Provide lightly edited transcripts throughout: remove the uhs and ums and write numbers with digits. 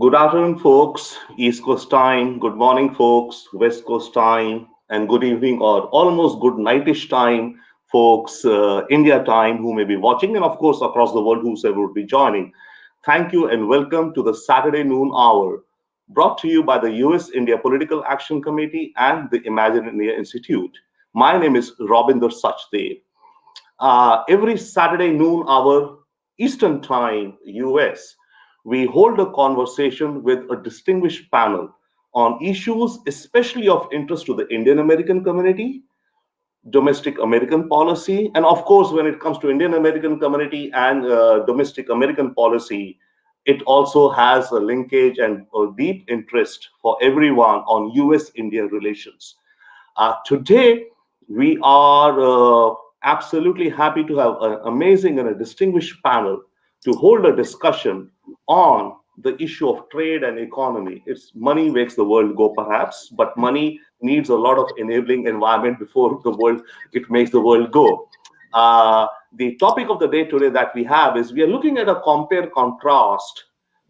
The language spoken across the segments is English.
Good afternoon, folks. East Coast time. Good morning, folks. West Coast time. And good evening or almost good nightish time, folks. India time, who may be watching, and of course, across the world, whosoever would be joining. Thank you and welcome to the Saturday noon hour, brought to you by the US India Political Action Committee and the Imagine India Institute. My name is Rabinder Sachdev. Every Saturday noon hour, Eastern Time, US, we hold a conversation with a distinguished panel on issues especially of interest to the Indian American community, domestic American policy, and of course, when it comes to Indian American community and domestic American policy, it also has a linkage and a deep interest for everyone on US India relations. Today, we are absolutely happy to have an amazing and a distinguished panel to hold a discussion on the issue of trade and economy. It's money makes the world go, perhaps, but money needs a lot of enabling environment before it makes the world go. The topic of the day today that we have is we are looking at a compare contrast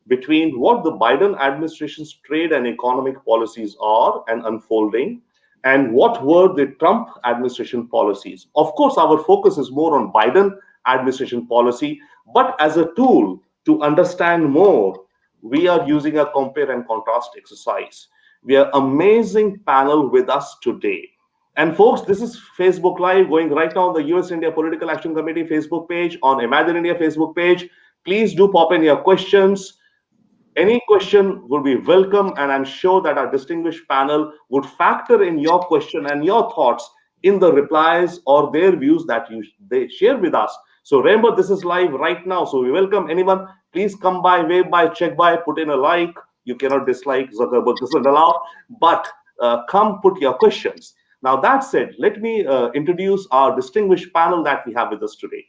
between what the Biden administration's trade and economic policies are and unfolding and what were the Trump administration policies. Of course, our focus is more on Biden administration policy, but as a tool to understand more, we are using a compare and contrast exercise. We are amazing panel with us today. And folks, this is Facebook Live going right now on the US India Political Action Committee Facebook page, on Imagine India Facebook page. Please do pop in your questions. Any question would be welcome, and I'm sure that our distinguished panel would factor in your question and your thoughts in the replies or their views that they share with us. So remember, this is live right now, so we welcome anyone. Please come by, wave by, check by, put in a like. You cannot dislike, Zuckerberg doesn't allow, but come put your questions. Now, that said, let me introduce our distinguished panel that we have with us today.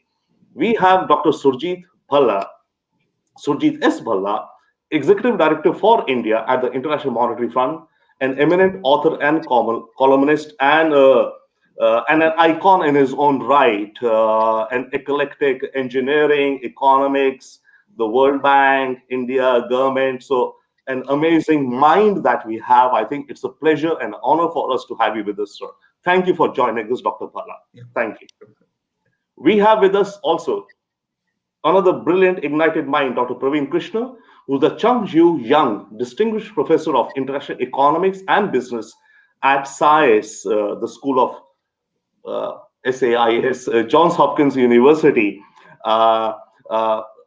We have Dr. Surjit S. Bhalla, Executive Director for India at the International Monetary Fund, an eminent author and columnist, and an icon in his own right, an eclectic engineering, economics, the World Bank, India, government. So an amazing mind that we have. I think it's a pleasure and honor for us to have you with us, sir. Thank you for joining us, Dr. Bhalla. Thank you. We have with us also another brilliant ignited mind, Dr. Praveen Krishna, who's the Chung Ju Young Distinguished Professor of International Economics and Business at SAIS, the School of SAIS, Johns Hopkins University.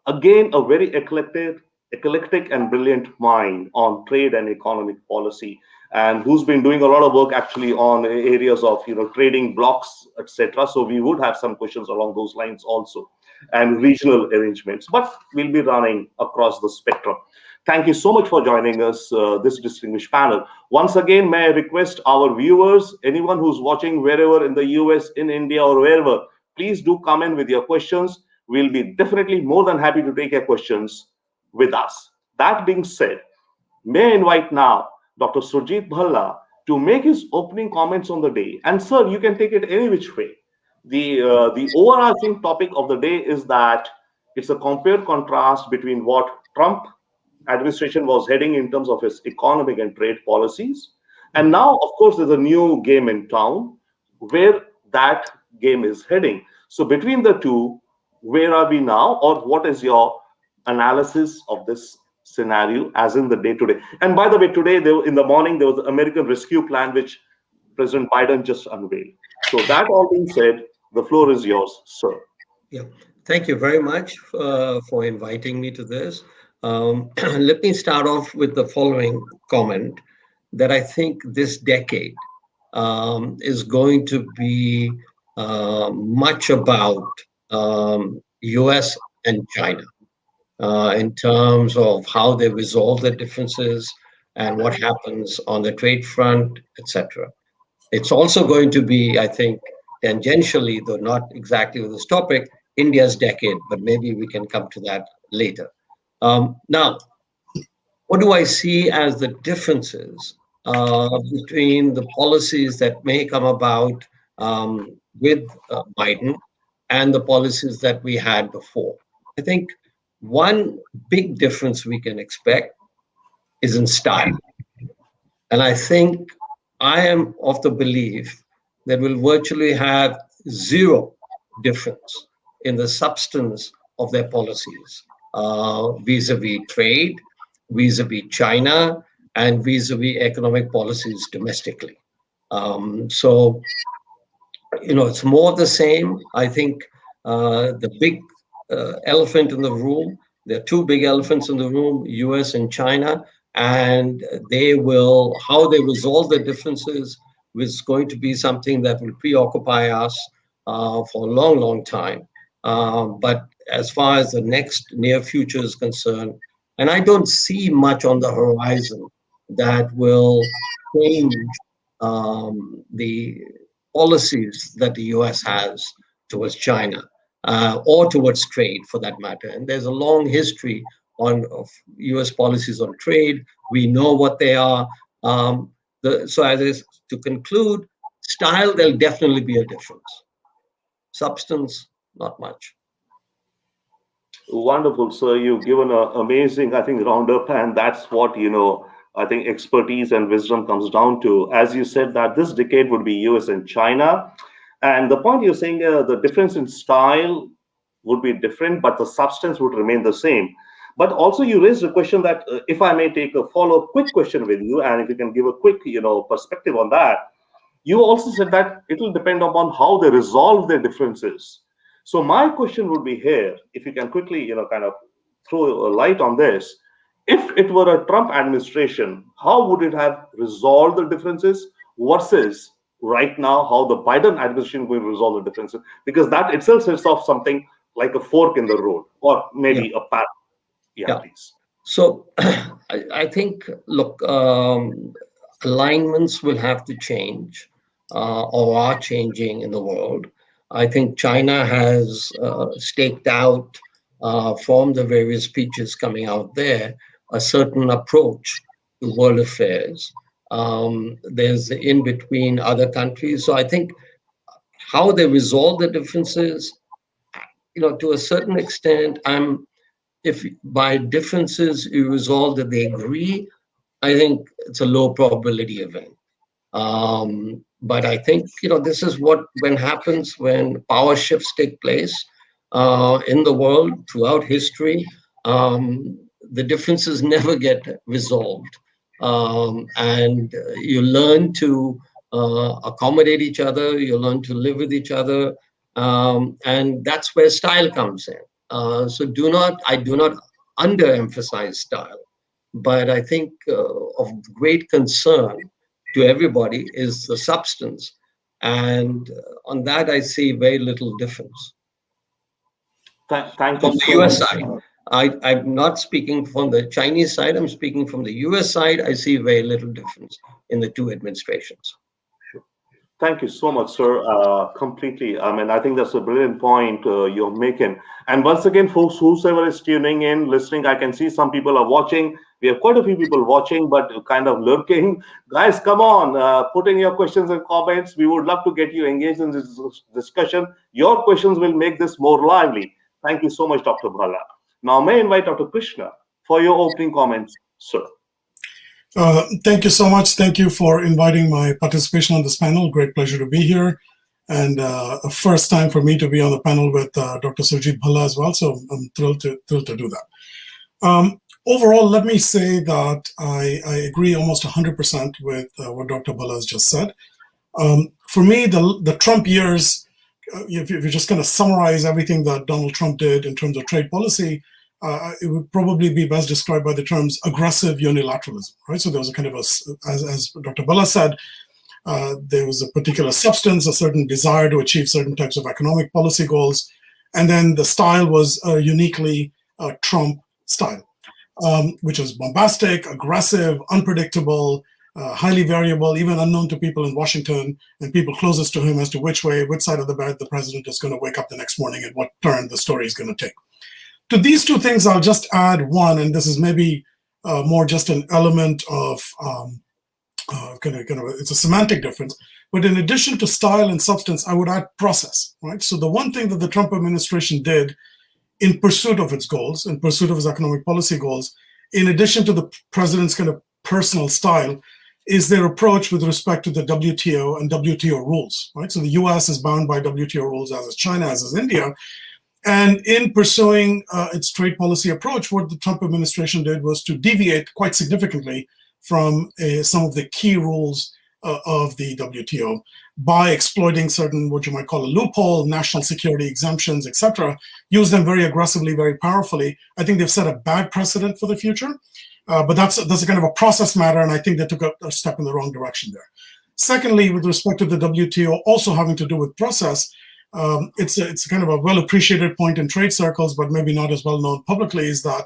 Again, a very eclectic and brilliant mind on trade and economic policy, and who's been doing a lot of work actually on areas of trading blocks, etc. So we would have some questions along those lines also, and regional arrangements, but we'll be running across the spectrum. Thank you so much for joining us, this distinguished panel. Once again, may I request our viewers, anyone who's watching wherever in the US, in India, or wherever, please do come in with your questions. We'll be definitely more than happy to take your questions with us. That being said, may I invite now Dr. Surjit Bhalla to make his opening comments on the day. And sir, you can take it any which way. The overarching topic of the day is that it's a compare contrast between what Trump administration was heading in terms of its economic and trade policies, and now, of course, there's a new game in town where that game is heading. So between the two, where are we now, or what is your analysis of this scenario as in the day today? And by the way, today in the morning there was the American Rescue Plan which President Biden just unveiled. So that all being said, the floor is yours, sir. Yeah, thank you very much for inviting me to this. Let me start off with the following comment, that I think this decade is going to be much about US and China in terms of how they resolve their differences and what happens on the trade front, etc. It's also going to be, I think, tangentially, though not exactly with this topic, India's decade, but maybe we can come to that later. Now, what do I see as the differences between the policies that may come about with Biden and the policies that we had before? I think one big difference we can expect is in style. And I think I am of the belief that we'll virtually have zero difference in the substance of their policies vis-a-vis trade, vis-a-vis China, and vis-a-vis economic policies domestically. So, it's more of the same. I think the big elephant in the room, there are two big elephants in the room, US and China, and how they resolve their differences is going to be something that will preoccupy us for a long, long time. But as far as the next near future is concerned, and I don't see much on the horizon that will change the policies that the US has towards China or towards trade for that matter. And there's a long history of US policies on trade. We know what they are. So, to conclude, style, there'll definitely be a difference. Substance, not much. Wonderful, sir. You've given an amazing, I think, roundup, and that's what, I think expertise and wisdom comes down to. As you said, that this decade would be US and China. And the point you're saying, the difference in style would be different, but the substance would remain the same. But also, you raised a question that, if I may take a follow-up quick question with you, and if you can give a quick, perspective on that. You also said that it will depend upon how they resolve their differences. So my question would be here, if you can quickly, kind of throw a light on this. If it were a Trump administration, how would it have resolved the differences versus right now how the Biden administration is going to resolve the differences? Because that itself sets off something like a fork in the road, or Yeah. maybe a path. Yeah, Yeah. please. So I think, look, alignments will have to change or are changing in the world. I think China has staked out from the various speeches coming out there a certain approach to world affairs. There's the in between other countries. So I think how they resolve the differences, to a certain extent, if by differences you resolve that they agree, I think it's a low probability event. But I think this is what when happens when power shifts take place in the world throughout history. The differences never get resolved, and you learn to accommodate each other. You learn to live with each other, and that's where style comes in. So I do not underemphasize style, but I think of great concern to everybody is the substance. And on that, I see very little difference. Thank you From the so US much. side, I'm not speaking from the Chinese side, I'm speaking from the US side. I see very little difference in the two administrations. Thank you so much, sir. Completely. I mean, I think that's a brilliant point you're making. And once again, folks, whosoever is tuning in, listening, I can see some people are watching. We have quite a few people watching, but kind of lurking. Guys, come on, put in your questions and comments. We would love to get you engaged in this discussion. Your questions will make this more lively. Thank you so much, Dr. Bhala. Now, may I invite Dr. Krishna for your opening comments, sir. Thank you so much. Thank you for inviting my participation on this panel. Great pleasure to be here. And a first time for me to be on the panel with Dr. Surjit Bhalla as well. So I'm thrilled to do that. Overall, let me say that I agree almost 100% with what Dr. Bhalla has just said. For me, the Trump years, if you just kind of summarize everything that Donald Trump did in terms of trade policy, it would probably be best described by the terms aggressive unilateralism, right? So there was a kind of as Dr. Bhalla said, there was a particular substance, a certain desire to achieve certain types of economic policy goals, and then the style was uniquely Trump style, which was bombastic, aggressive, unpredictable, highly variable, even unknown to people in Washington and people closest to him as to which side of the bed the president is going to wake up the next morning and what turn the story is going to take. To these two things, I'll just add one, and this is maybe more just an element of it's a semantic difference. But in addition to style and substance, I would add process, right? So the one thing that the Trump administration did in pursuit of its goals, in pursuit of its economic policy goals, in addition to the president's kind of personal style, is their approach with respect to the WTO and WTO rules, right? So the US is bound by WTO rules, as is China, as is India. And in pursuing its trade policy approach, what the Trump administration did was to deviate quite significantly from some of the key rules of the WTO by exploiting certain, what you might call a loophole, national security exemptions, etc., use them very aggressively, very powerfully. I think they've set a bad precedent for the future, but that's a kind of a process matter, and I think they took a step in the wrong direction there. Secondly, with respect to the WTO also having to do with process, it's kind of a well-appreciated point in trade circles, but maybe not as well known publicly, is that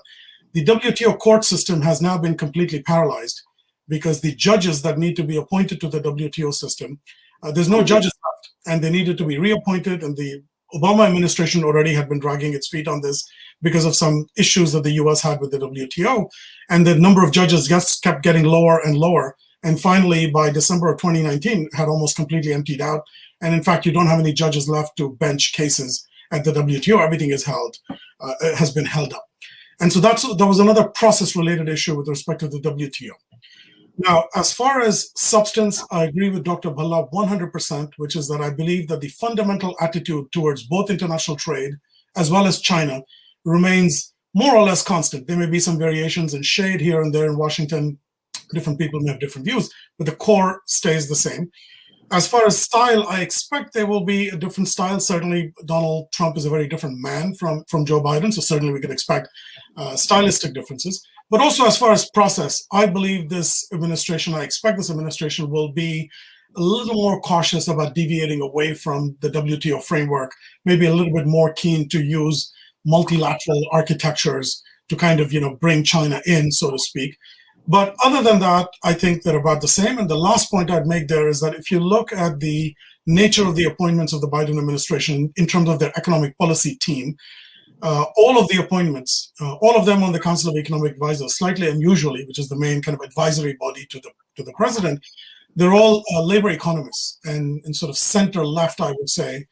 the WTO court system has now been completely paralyzed because the judges that need to be appointed to the WTO system, there's no judges left, and they needed to be reappointed, and the Obama administration already had been dragging its feet on this because of some issues that the US had with the WTO, and the number of judges just kept getting lower and lower, and finally, by December of 2019, had almost completely emptied out. And in fact, you don't have any judges left to bench cases at the WTO. Everything is has been held up. And so that was another process-related issue with respect to the WTO. Now, as far as substance, I agree with Dr. Bhalla 100%, which is that I believe that the fundamental attitude towards both international trade as well as China remains more or less constant. There may be some variations in shade here and there in Washington. Different people may have different views, but the core stays the same. As far as style, I expect there will be a different style. Certainly, Donald Trump is a very different man from Joe Biden, so certainly we could expect stylistic differences. But also as far as process, I believe this administration, I expect this administration will be a little more cautious about deviating away from the WTO framework, maybe a little bit more keen to use multilateral architectures to kind of, bring China in, so to speak. But other than that, I think they're about the same. And the last point I'd make there is that if you look at the nature of the appointments of the Biden administration in terms of their economic policy team, all of the appointments, all of them on the Council of Economic Advisors, slightly unusually, which is the main kind of advisory body to the president, they're all labor economists and sort of center left, I would say,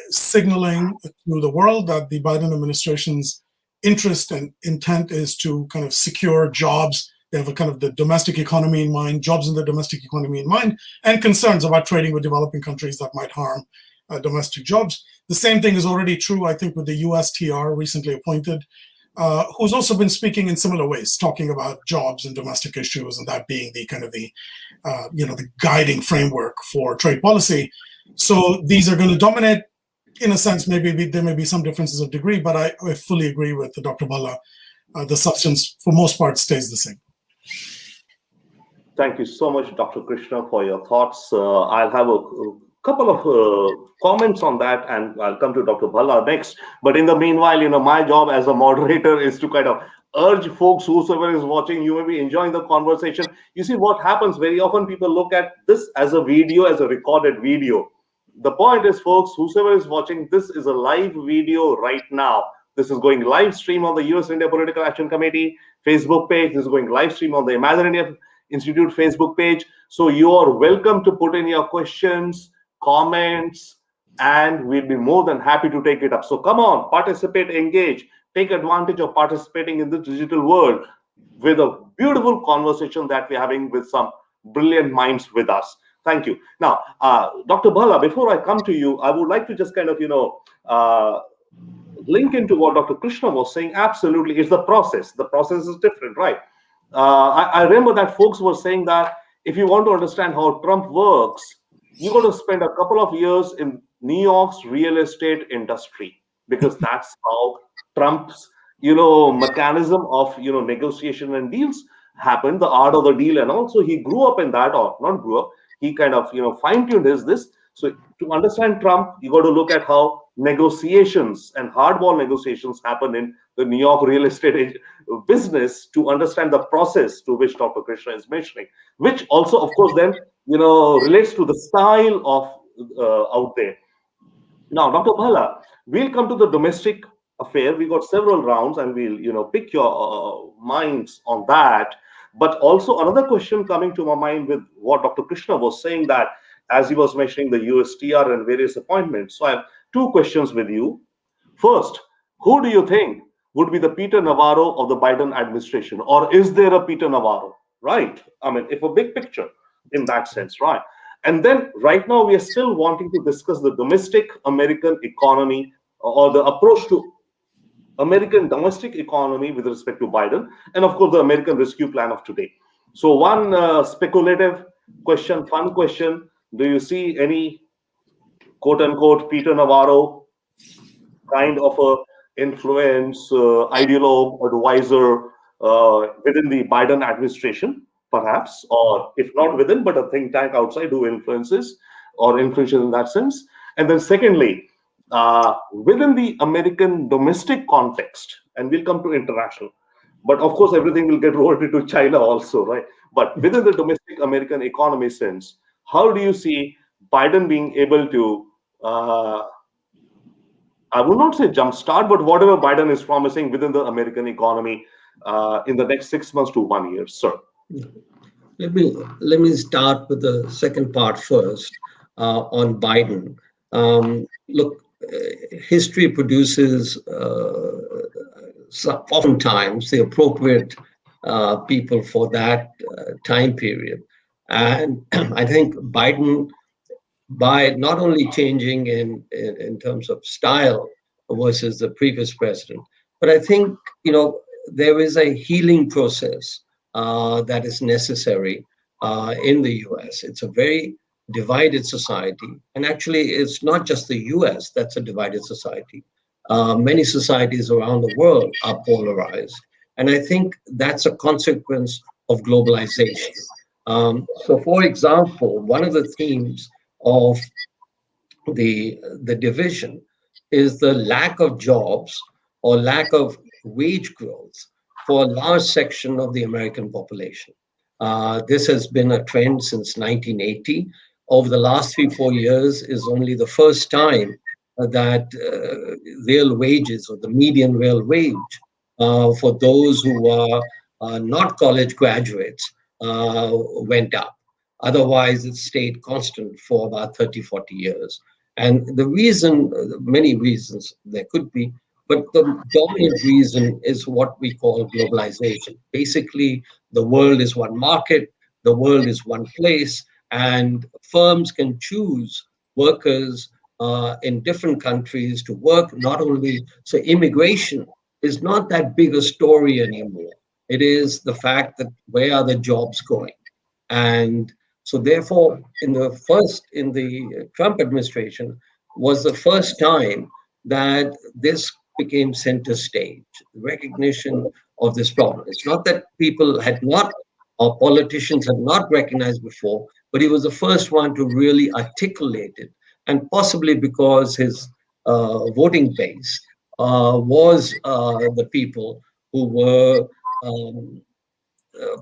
signaling to the world that the Biden administration's interest and intent is to kind of secure jobs. They have a kind of the domestic economy in mind, jobs in the domestic economy in mind, and concerns about trading with developing countries that might harm domestic jobs. The same thing is already true, I think, with the USTR recently appointed, who's also been speaking in similar ways, talking about jobs and domestic issues, and that being the kind of the guiding framework for trade policy. So these are going to dominate. In a sense, maybe there may be some differences of degree, but I fully agree with Dr. Bhalla. The substance, for most part, stays the same. Thank you so much, Dr. Krishna, for your thoughts. I'll have a couple of comments on that, and I'll come to Dr. Bhalla next. But in the meanwhile, my job as a moderator is to kind of urge folks, whosoever is watching, you may be enjoying the conversation. You see, what happens very often, people look at this as a video, as a recorded video. The point is, folks, whosoever is watching, this is a live video right now. This is going live stream on the US India Political Action Committee Facebook page. This is going live stream on the Imagine India Institute Facebook page. So you are welcome to put in your questions, comments, and we'll be more than happy to take it up. So come on, participate, engage, take advantage of participating in this digital world with a beautiful conversation that we're having with some brilliant minds with us. Thank you. Now, Dr. Bhalla, before I come to you, I would like to just kind of, link into what Dr. Krishna was saying. Absolutely, it's the process. The process is different, right? I remember that folks were saying that if you want to understand how Trump works, you're going to spend a couple of years in New York's real estate industry, because that's how Trump's, mechanism of, negotiation and deals happened, the art of the deal. And also he grew up in that, or not grew up, he kind of, fine-tuned this. So to understand Trump, you got to look at how negotiations and hardball negotiations happen in the New York real estate business, to understand the process to which Dr. Krishna is mentioning, which also, of course, then, relates to the style of out there. Now, Dr. Bhalla, we'll come to the domestic affair. We got several rounds, and we'll, pick your minds on that. But also another question coming to my mind with what Dr. Krishna was saying, that as he was mentioning the USTR and various appointments. So I have two questions with you. First, who do you think would be the Peter Navarro of the Biden administration, or is there a Peter Navarro, right? I mean, if a big picture in that sense, right? And then right now we are still wanting to discuss the domestic American economy, or the approach to American domestic economy with respect to Biden, and of course the American rescue plan of today. So one speculative question, fun question: do you see any quote unquote Peter Navarro kind of a influence, ideologue, advisor within the Biden administration, perhaps, or if not within, but a think tank outside who influences or influential in that sense? And then, secondly, within the American domestic context, and we'll come to international, but of course, everything will get rolled into China also, right? But within the domestic American economy sense, how do you see Biden being able to I would not say jumpstart, but whatever Biden is promising within the American economy in the next 6 months to 1 year, sir? Let me start with the second part first on Biden. Look, history produces oftentimes the appropriate people for that time period, and I think Biden, by not only changing in terms of style versus the previous president, but I think there is a healing process that is necessary in the U.S. It's a very divided society, and actually, it's not just the U.S. that's a divided society. Many societies around the world are polarized, and I think that's a consequence of globalization. So, for example, one of the themes of the division is the lack of jobs or lack of wage growth for a large section of the American population. This has been a trend since 1980. Over the last 3-4 years is only the first time that real wages or the median real wage for those who are not college graduates went up. Otherwise, it stayed constant for about 30, 40 years. And the reason, many reasons there could be, but the dominant reason is what we call globalization. Basically, the world is one market, the world is one place, and firms can choose workers in different countries to work not only, so immigration is not that big a story anymore. It is the fact that where are the jobs going? And so therefore, in the Trump administration was the first time that this became center stage, recognition of this problem. It's not that people had not, or politicians had not recognized before, but he was the first one to really articulate it. And possibly because his voting base was the people who were,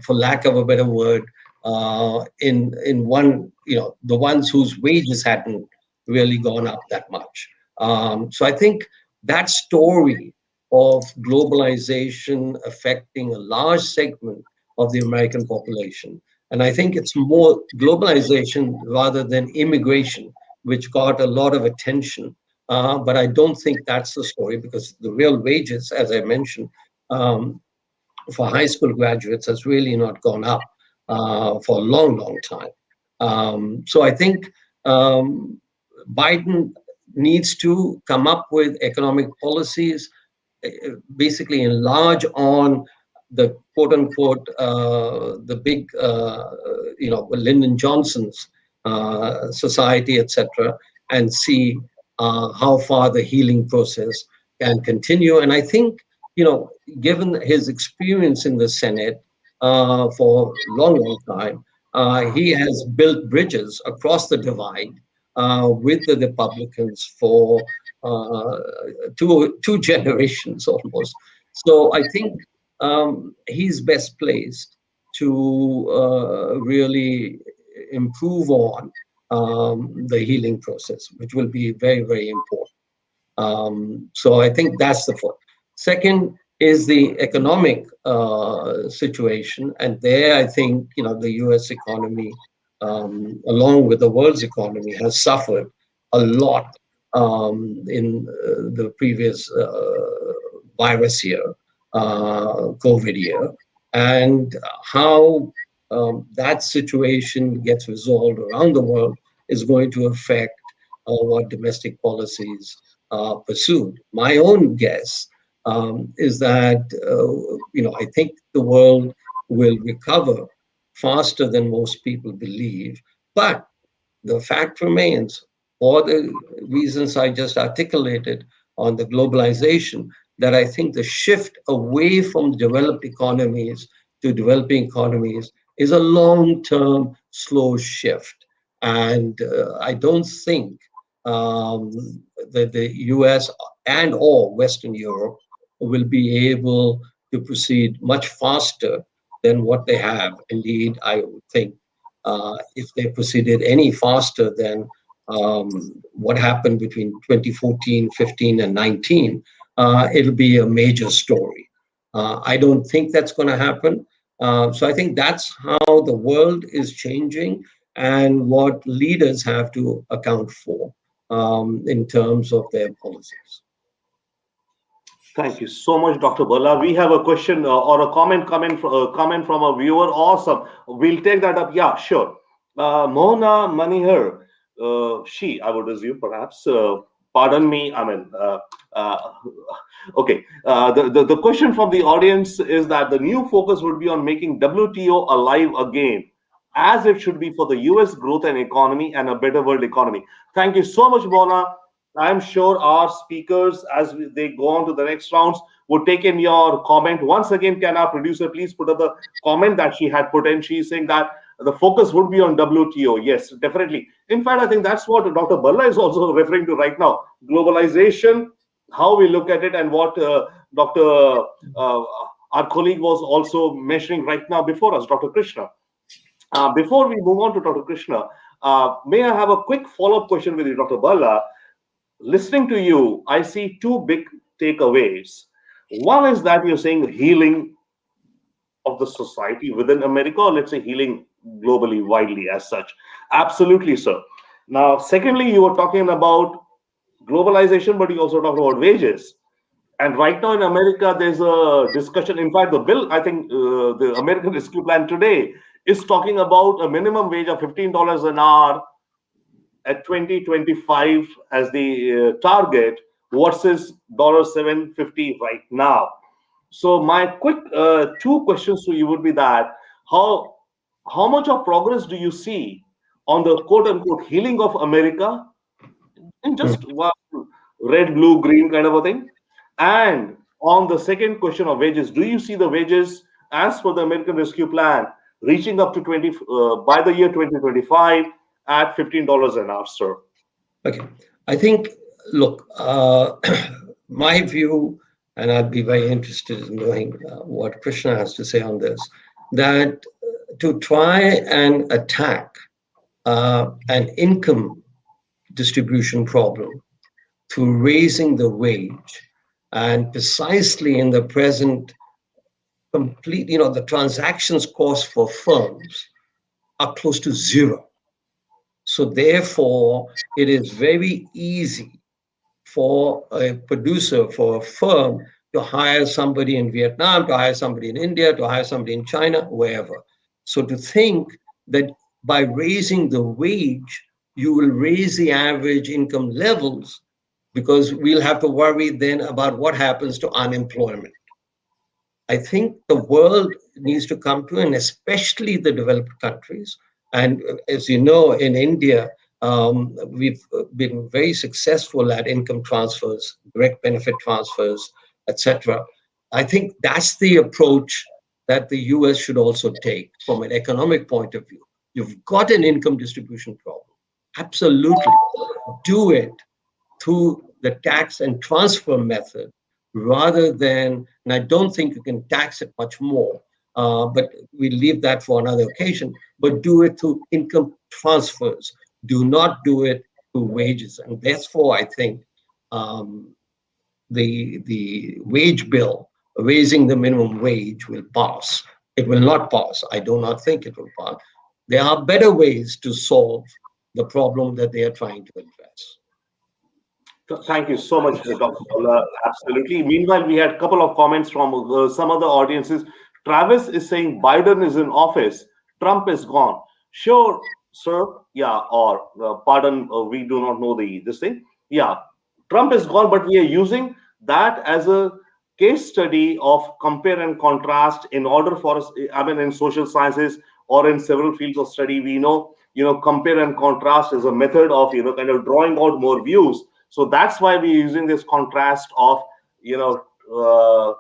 for lack of a better word, in one, the ones whose wages hadn't really gone up that much. So I think that story of globalization affecting a large segment of the American population, and I think it's more globalization rather than immigration, which got a lot of attention. But I don't think that's the story, because the real wages, as I mentioned, for high school graduates has really not gone up for a long, long time. So I think Biden needs to come up with economic policies, basically enlarge on the quote unquote, the big, Lyndon Johnson's society, etc., and see how far the healing process can continue. And I think, given his experience in the Senate for a long, long time, he has built bridges across the divide with the Republicans for two generations almost. So I think he's best placed to really improve on the healing process, which will be very, very important. So I think that's the first. Second is the economic situation, and there I think the U.S. economy, along with the world's economy, has suffered a lot in the previous virus year, COVID year, and how that situation gets resolved around the world is going to affect what domestic policies are pursued. My own guess is that I think the world will recover faster than most people believe, but the fact remains, for the reasons I just articulated on the globalization, that I think the shift away from developed economies to developing economies is a long-term, slow shift. And I don't think that the US and or Western Europe will be able to proceed much faster than what they have. Indeed, I would think if they proceeded any faster than what happened between 2014, 15, and 19, it'll be a major story. I don't think that's going to happen. So I think that's how the world is changing and what leaders have to account for in terms of their policies. Thank you so much, Dr. Bhalla. We have a question or a comment from a viewer. Awesome. We'll take that up. Yeah, sure. Mona Manihar, she, I would assume, perhaps. Pardon me. I mean, okay. The question from the audience is that the new focus would be on making WTO alive again, as it should be for the US growth and economy and a better world economy. Thank you so much, Mona. I'm sure our speakers, as they go on to the next rounds, would take in your comment. Once again, can our producer please put up the comment that she had put in? She's saying that the focus would be on WTO. Yes, definitely. In fact, I think that's what Dr. Bhalla is also referring to right now. Globalization, how we look at it, and what our colleague was also mentioning right now before us, Dr. Krishna. Before we move on to Dr. Krishna, may I have a quick follow-up question with you, Dr. Bhalla? Listening to you, I see two big takeaways. One is that you're saying healing of the society within America, or let's say healing globally, widely as such. Absolutely, sir. Now, secondly, you were talking about globalization, but you also talked about wages. And right now in America, there's a discussion. In fact, the bill, I think the American Rescue Plan today is talking about a minimum wage of $15 an hour at 2025 as the target versus $7.50 right now. So my quick two questions to you would be that how much of progress do you see on the quote unquote healing of America in just one red, blue, green kind of a thing? And on the second question of wages, do you see the wages as per the American Rescue Plan reaching up to 20 by the year 2025 at $15 an hour, sir? Okay, I think, look, my view, and I'd be very interested in knowing what Krishna has to say on this, that to try and attack an income distribution problem through raising the wage, and precisely in the present complete, the transactions cost for firms are close to zero. So therefore, it is very easy for a producer, for a firm, to hire somebody in Vietnam, to hire somebody in India, to hire somebody in China, wherever. So to think that by raising the wage, you will raise the average income levels, because we'll have to worry then about what happens to unemployment. I think the world needs to come to, and especially the developed countries. And as you know, in India, we've been very successful at income transfers, direct benefit transfers, etc. I think that's the approach that the US should also take from an economic point of view. You've got an income distribution problem. Absolutely. Do it through the tax and transfer method rather than, and I don't think you can tax it much more, but we leave that for another occasion, but do it through income transfers. Do not do it through wages. And therefore, I think the wage bill, raising the minimum wage, will pass. It will not pass. I do not think it will pass. There are better ways to solve the problem that they are trying to address. Thank you so much, Dr. Balla. Absolutely. Meanwhile, we had a couple of comments from some other audiences. Travis is saying Biden is in office, Trump is gone. Sure, sir. Yeah, or pardon, we do not know this thing. Yeah, Trump is gone, but we are using that as a case study of compare and contrast in order for us. I mean, in social sciences or in several fields of study, we know, compare and contrast is a method of, kind of drawing out more views. So that's why we're using this contrast of, you know, uh,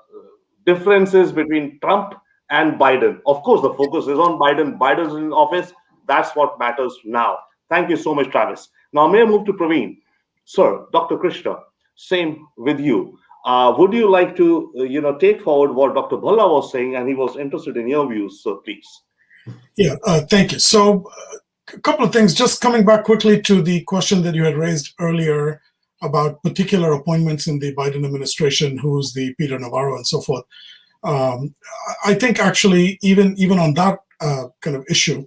differences between Trump and Biden. Of course, the focus is on Biden. Biden's in office. That's what matters now. Thank you so much, Travis. Now, may I move to Praveen? Sir, Dr. Krishna, same with you. Would you like to, take forward what Dr. Bhalla was saying, and he was interested in your views, so please. Yeah, thank you. So, a couple of things. Just coming back quickly to the question that you had raised earlier about particular appointments in the Biden administration, who's the Peter Navarro and so forth. I think actually, even on that kind of issue,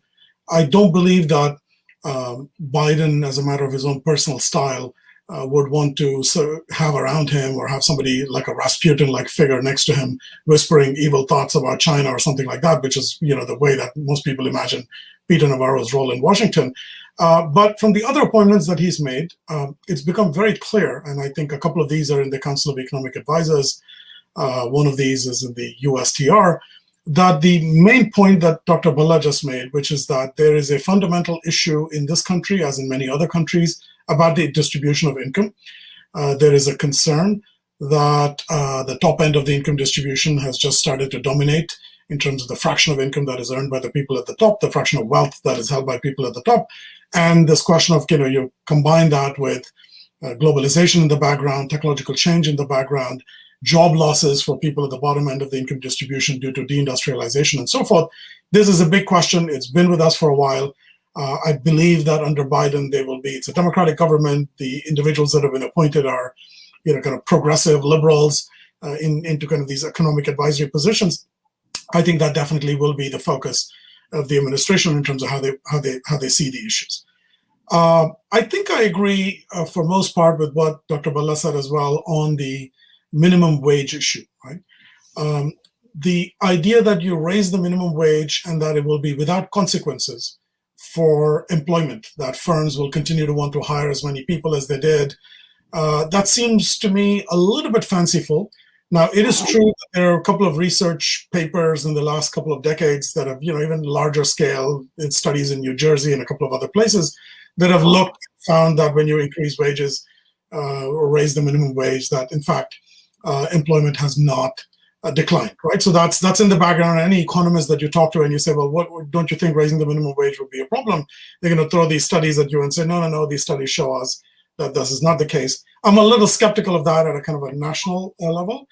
I don't believe that Biden, as a matter of his own personal style, would want to have around him or have somebody like a Rasputin-like figure next to him whispering evil thoughts about China or something like that, which is, the way that most people imagine Peter Navarro's role in Washington. But from the other appointments that he's made, it's become very clear, and I think a couple of these are in the Council of Economic Advisors. One of these is in the USTR, that the main point that Dr. Bhalla just made, which is that there is a fundamental issue in this country, as in many other countries, about the distribution of income. There is a concern that the top end of the income distribution has just started to dominate in terms of the fraction of income that is earned by the people at the top, the fraction of wealth that is held by people at the top. And this question of, you combine that with globalization in the background, technological change in the background, job losses for people at the bottom end of the income distribution due to deindustrialization and so forth. This is a big question. It's been with us for a while. I believe that under Biden, it's a Democratic government. The individuals that have been appointed are, kind of progressive liberals into kind of these economic advisory positions. I think that definitely will be the focus of the administration in terms of how they see the issues. I think I agree for most part with what Dr. Bhalla said as well on the minimum wage issue, right? The idea that you raise the minimum wage and that it will be without consequences for employment, that firms will continue to want to hire as many people as they did, that seems to me a little bit fanciful. Now, it is true that there are a couple of research papers in the last couple of decades that have, even larger scale in studies in New Jersey and a couple of other places that have found that when you increase wages or raise the minimum wage, that in fact, employment has not declined, right? So that's in the background. Any economist that you talk to and you say, well, what don't you think raising the minimum wage would be a problem? They're going to throw these studies at you and say, no, these studies show us that this is not the case. I'm a little skeptical of that at a kind of a national level.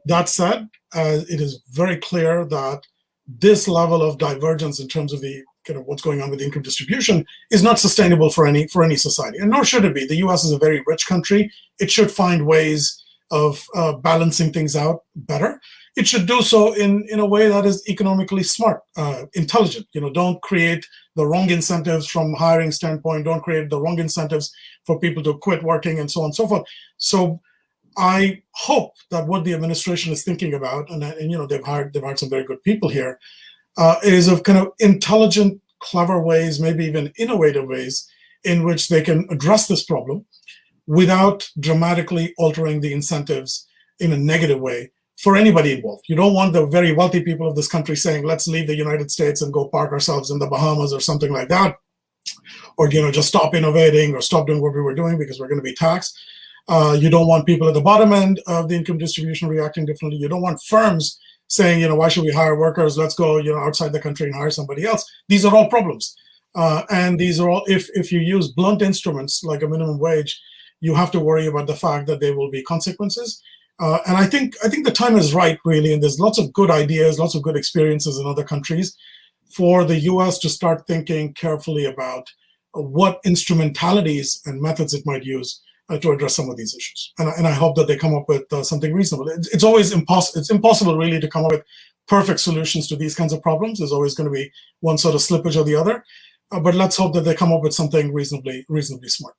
That said, it is very clear that this level of divergence in terms of the kind of what's going on with the income distribution is not sustainable for any society, and nor should it be. The U.S. is a very rich country. It should find ways of balancing things out better. It should do so in a way that is economically smart, intelligent. Don't create the wrong incentives from hiring standpoint. Don't create the wrong incentives for people to quit working and so on and so forth. So I hope that what the administration is thinking about, and they've hired some very good people here, is of kind of intelligent, clever ways, maybe even innovative ways in which they can address this problem without dramatically altering the incentives in a negative way for anybody involved. You don't want the very wealthy people of this country saying, let's leave the United States and go park ourselves in the Bahamas or something like that, or just stop innovating or stop doing what we were doing because we're going to be taxed. You don't want people at the bottom end of the income distribution reacting differently. You don't want firms saying, why should we hire workers? Let's go, outside the country and hire somebody else. These are all problems. And these are all, if you use blunt instruments like a minimum wage, you have to worry about the fact that there will be consequences. And I think the time is right, really, and there's lots of good ideas, lots of good experiences in other countries for the US to start thinking carefully about what instrumentalities and methods it might use to address some of these issues. And I hope that they come up with something reasonable. It's always impossible. It's impossible, really, to come up with perfect solutions to these kinds of problems. There's always going to be one sort of slippage or the other. But let's hope that they come up with something reasonably smart.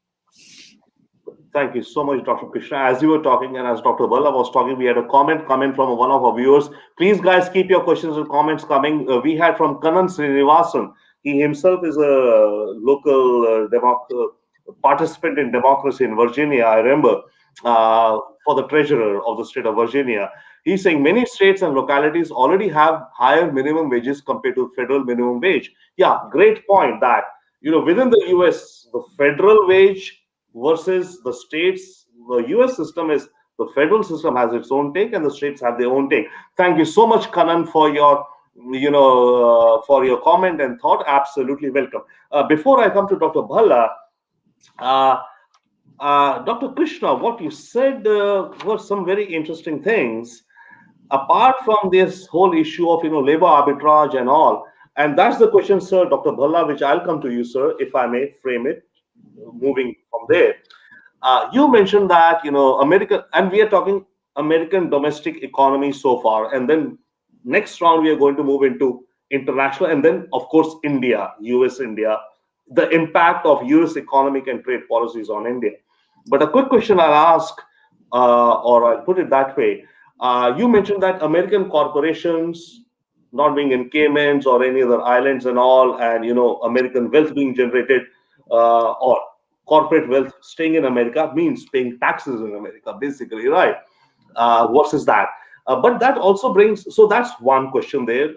Thank you so much, Dr. Krishna. As you were talking and as Dr. Balla was talking, we had a comment coming from one of our viewers. Please, guys, keep your questions and comments coming. We had from Kanan Srinivasan. He himself is a local participant in democracy in Virginia. I remember for the treasurer of the state of Virginia. He's saying many states and localities already have higher minimum wages compared to federal minimum wage. Yeah, great point that, within the US, the federal wage versus the states, the US system is the federal system has its own take and the states have their own take. Thank you so much, Kanan, for your for your comment and thought. Absolutely welcome. Before I come to Dr. Bhalla, uh, Dr. Krishna, what you said were some very interesting things. Apart from this whole issue of labor arbitrage and all, and that's the question, sir, Dr. Bhalla, which I'll come to you, sir, if I may frame it, moving from there. You mentioned that American, and we are talking American domestic economy so far, and then next round we are going to move into international, and then of course India, US India, the impact of US economic and trade policies on India. But a quick question I'll ask, or I'll put it that way. You mentioned that American corporations not being in Caymans or any other islands and all, and American wealth being generated, or corporate wealth staying in America means paying taxes in America, basically, right? Versus that. But that also brings, so that's one question there.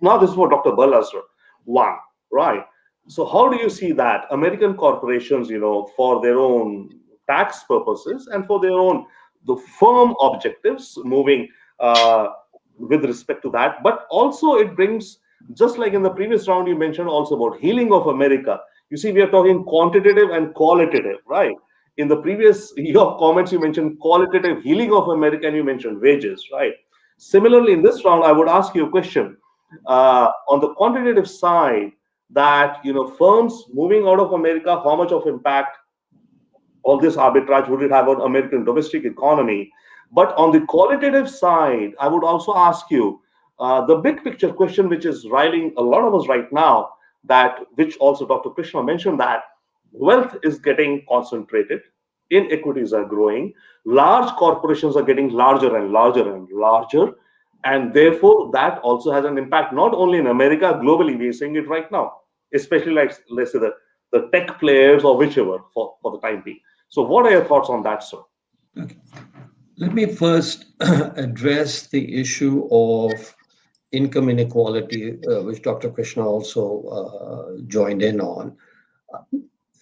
Now, this is for Dr. Balla, sir. One, right? So, how do you see that American corporations, for their own tax purposes and for their own the firm objectives moving with respect to that, but also it brings, just like in the previous round, you mentioned also about healing of America. You see, we are talking quantitative and qualitative, right? In the previous your comments, you mentioned qualitative healing of America, and you mentioned wages, right? Similarly, in this round, I would ask you a question on the quantitative side that firms moving out of America, how much of impact all this arbitrage would it have on American domestic economy? But on the qualitative side, I would also ask you the big picture question, which is riling a lot of us right now, that which also Dr. Krishna mentioned, that wealth is getting concentrated, inequities are growing, large corporations are getting larger and larger and larger, and therefore that also has an impact not only in America, globally. We're seeing it right now, especially like, let's say, the tech players or whichever for the time being. So what are your thoughts on that, sir? Okay. Let me first address the issue of income inequality, which Dr. Krishna also joined in on,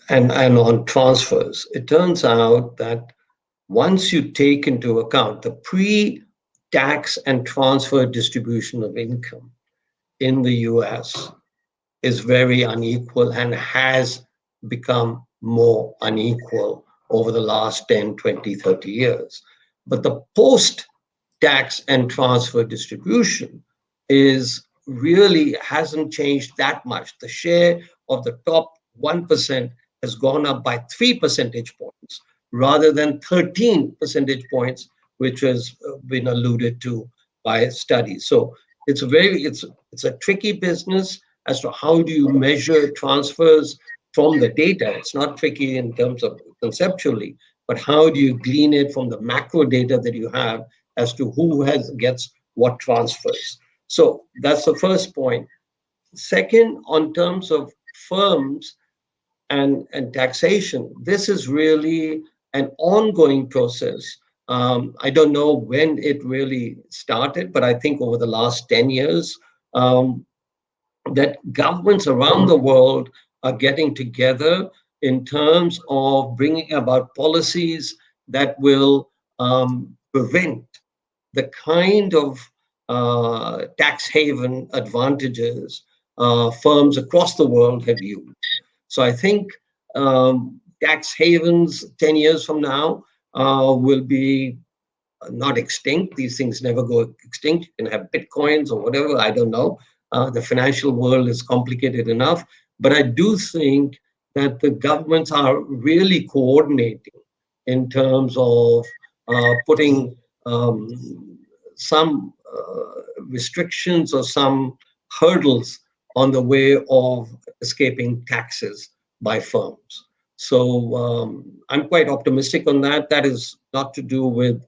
and on transfers. It turns out that once you take into account the pre-tax and transfer distribution of income in the US is very unequal and has become more unequal over the last 10, 20, 30 years. But the post-tax and transfer distribution is really hasn't changed that much. The share of the top 1% has gone up by 3 percentage points rather than 13 percentage points, which has been alluded to by studies. So it's a tricky business as to how do you measure transfers from the data. It's not tricky in terms of conceptually, but how do you glean it from the macro data that you have as to who gets what transfers. So that's the first point. Second, on terms of firms and taxation, this is really an ongoing process. I don't know when it really started, but I think over the last 10 years, that governments around the world are getting together in terms of bringing about policies that will prevent the kind of tax haven advantages firms across the world have used. So I think tax havens 10 years from now will be not extinct. These things never go extinct. You can have bitcoins or whatever, I don't know. The financial world is complicated enough. But I do think that the governments are really coordinating in terms of putting some restrictions or some hurdles on the way of escaping taxes by firms. So I'm quite optimistic on that. That is not to do with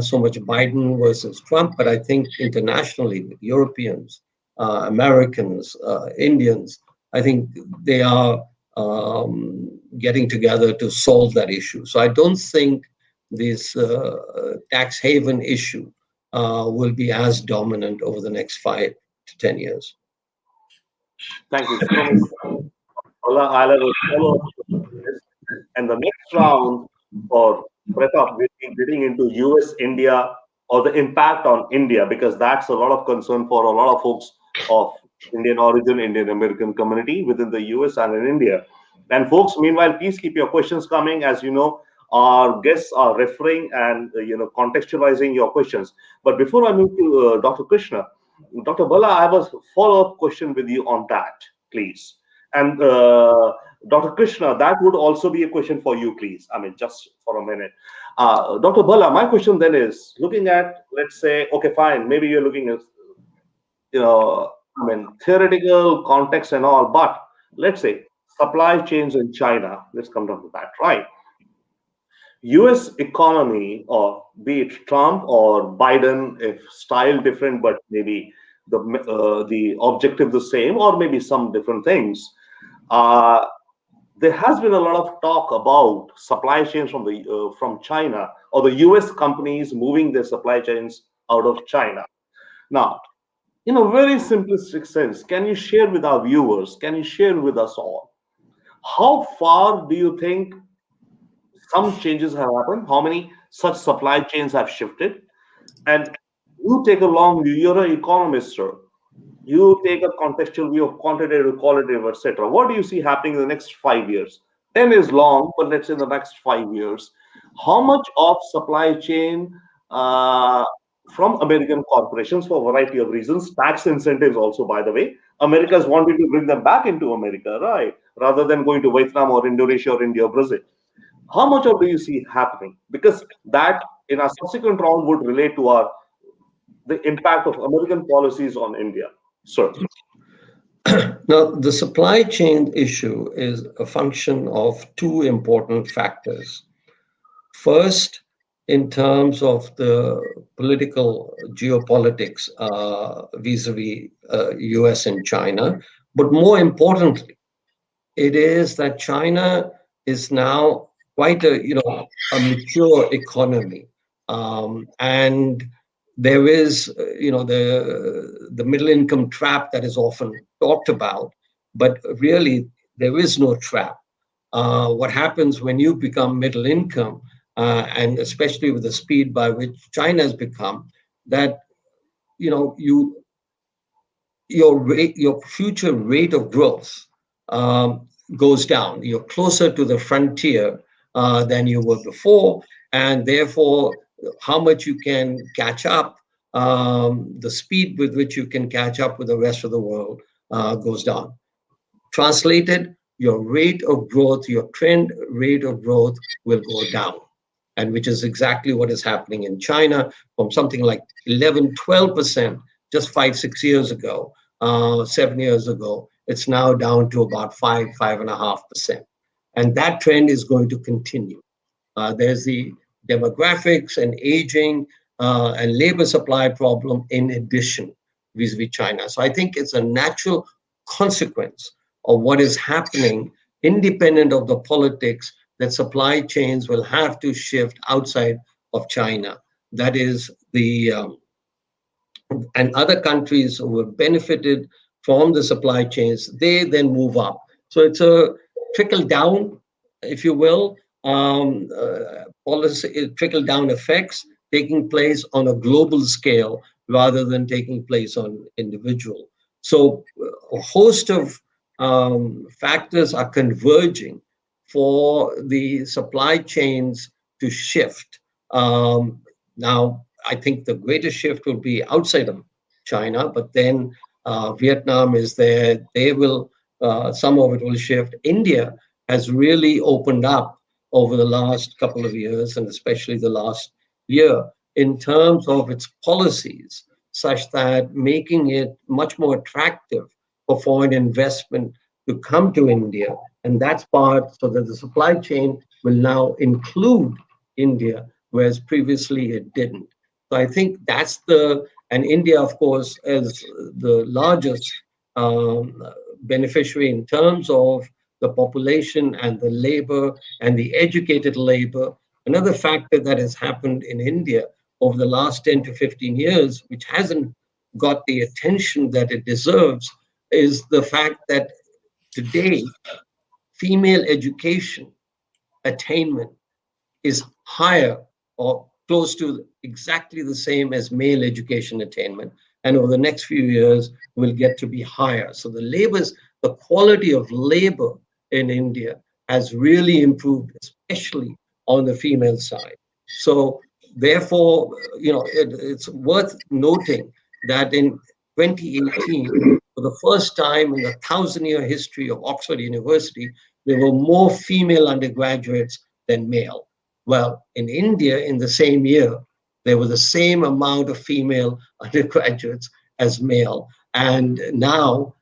so much Biden versus Trump, but I think internationally, with Europeans, Americans, Indians, I think they are getting together to solve that issue. So I don't think this tax haven issue will be as dominant over the next 5 to 10 years. Thank you so much. I'll have a follow-up question this. And the next round for Pratap will be getting into US, India, or the impact on India, because that's a lot of concern for a lot of folks of Indian origin, Indian American community within the US and in India. And folks, meanwhile, please keep your questions coming. As you know, our guests are referring and contextualizing your questions. But before I move to Dr. Krishna, Dr. Bala, I have a follow-up question with you on that, please. And Dr. Krishna, that would also be a question for you, please. I mean, just for a minute. Dr. Bala, my question then is, looking at, let's say, okay, fine, maybe you're looking at, I mean, theoretical context and all, but let's say supply chains in China, let's come down to that, right? US economy, or be it Trump or Biden, if style different, but maybe the objective the same, or maybe some different things. Uh, there has been a lot of talk about supply chains from China, or the US companies moving their supply chains out of China. Now, in a very simplistic sense, can you share with our viewers, can you share with us all, how far do you think some changes have happened? How many such supply chains have shifted? And you take a long view, you're an economist, sir. You take a contextual view of quantitative, qualitative, etc. What do you see happening in the next 5 years? 10 is long, but let's say in the next 5 years, how much of supply chain uh, from American corporations, for a variety of reasons, tax incentives also, by the way, America's wanting to bring them back into America, right? Rather than going to Vietnam or Indonesia or India or Brazil. How much of do you see happening? Because that, in our subsequent round, would relate to the impact of American policies on India. Sir. Now, the supply chain issue is a function of two important factors. First, in terms of the political geopolitics vis-a-vis US and China, but more importantly, it is that China is now quite a mature economy, and there is the middle income trap that is often talked about, but really there is no trap. What happens when you become middle income, and especially with the speed by which China has become, that you your future rate of growth goes down. You're closer to the frontier than you were before, and therefore, how much you can catch up, the speed with which you can catch up with the rest of the world goes down. Translated, your rate of growth, your trend rate of growth will go down. And which is exactly what is happening in China, from something like 11, 12% just 5, 6 years ago, 7 years ago. It's now down to about 5.5%. And that trend is going to continue. There's the demographics and aging and labor supply problem in addition vis-a-vis China. So I think it's a natural consequence of what is happening, independent of the politics, that supply chains will have to shift outside of China. That is and other countries who have benefited from the supply chains, they then move up. So it's a trickle down, if you will, policy trickle down effects taking place on a global scale rather than taking place on individual. So a host of factors are converging for the supply chains to shift. Now, I think the greatest shift will be outside of China, but then Vietnam is there. They will, some of it will shift. India has really opened up over the last couple of years, and especially the last year, in terms of its policies, such that making it much more attractive for foreign investment to come to India And that's part so that the supply chain will now include India, whereas previously it didn't. So I think that's and India, of course, as the largest um, beneficiary in terms of the population and the labor and the educated labor. Another factor that has happened in India over the last 10 to 15 years, which hasn't got the attention that it deserves, is the fact that today female education attainment is higher or close to exactly the same as male education attainment. And over the next few years, will get to be higher. So the quality of labor in India has really improved, especially on the female side. So therefore, it's worth noting that in 2018, for the first time in the thousand-year history of Oxford University, there were more female undergraduates than male. Well, in India, in the same year, there was the same amount of female undergraduates as male. And now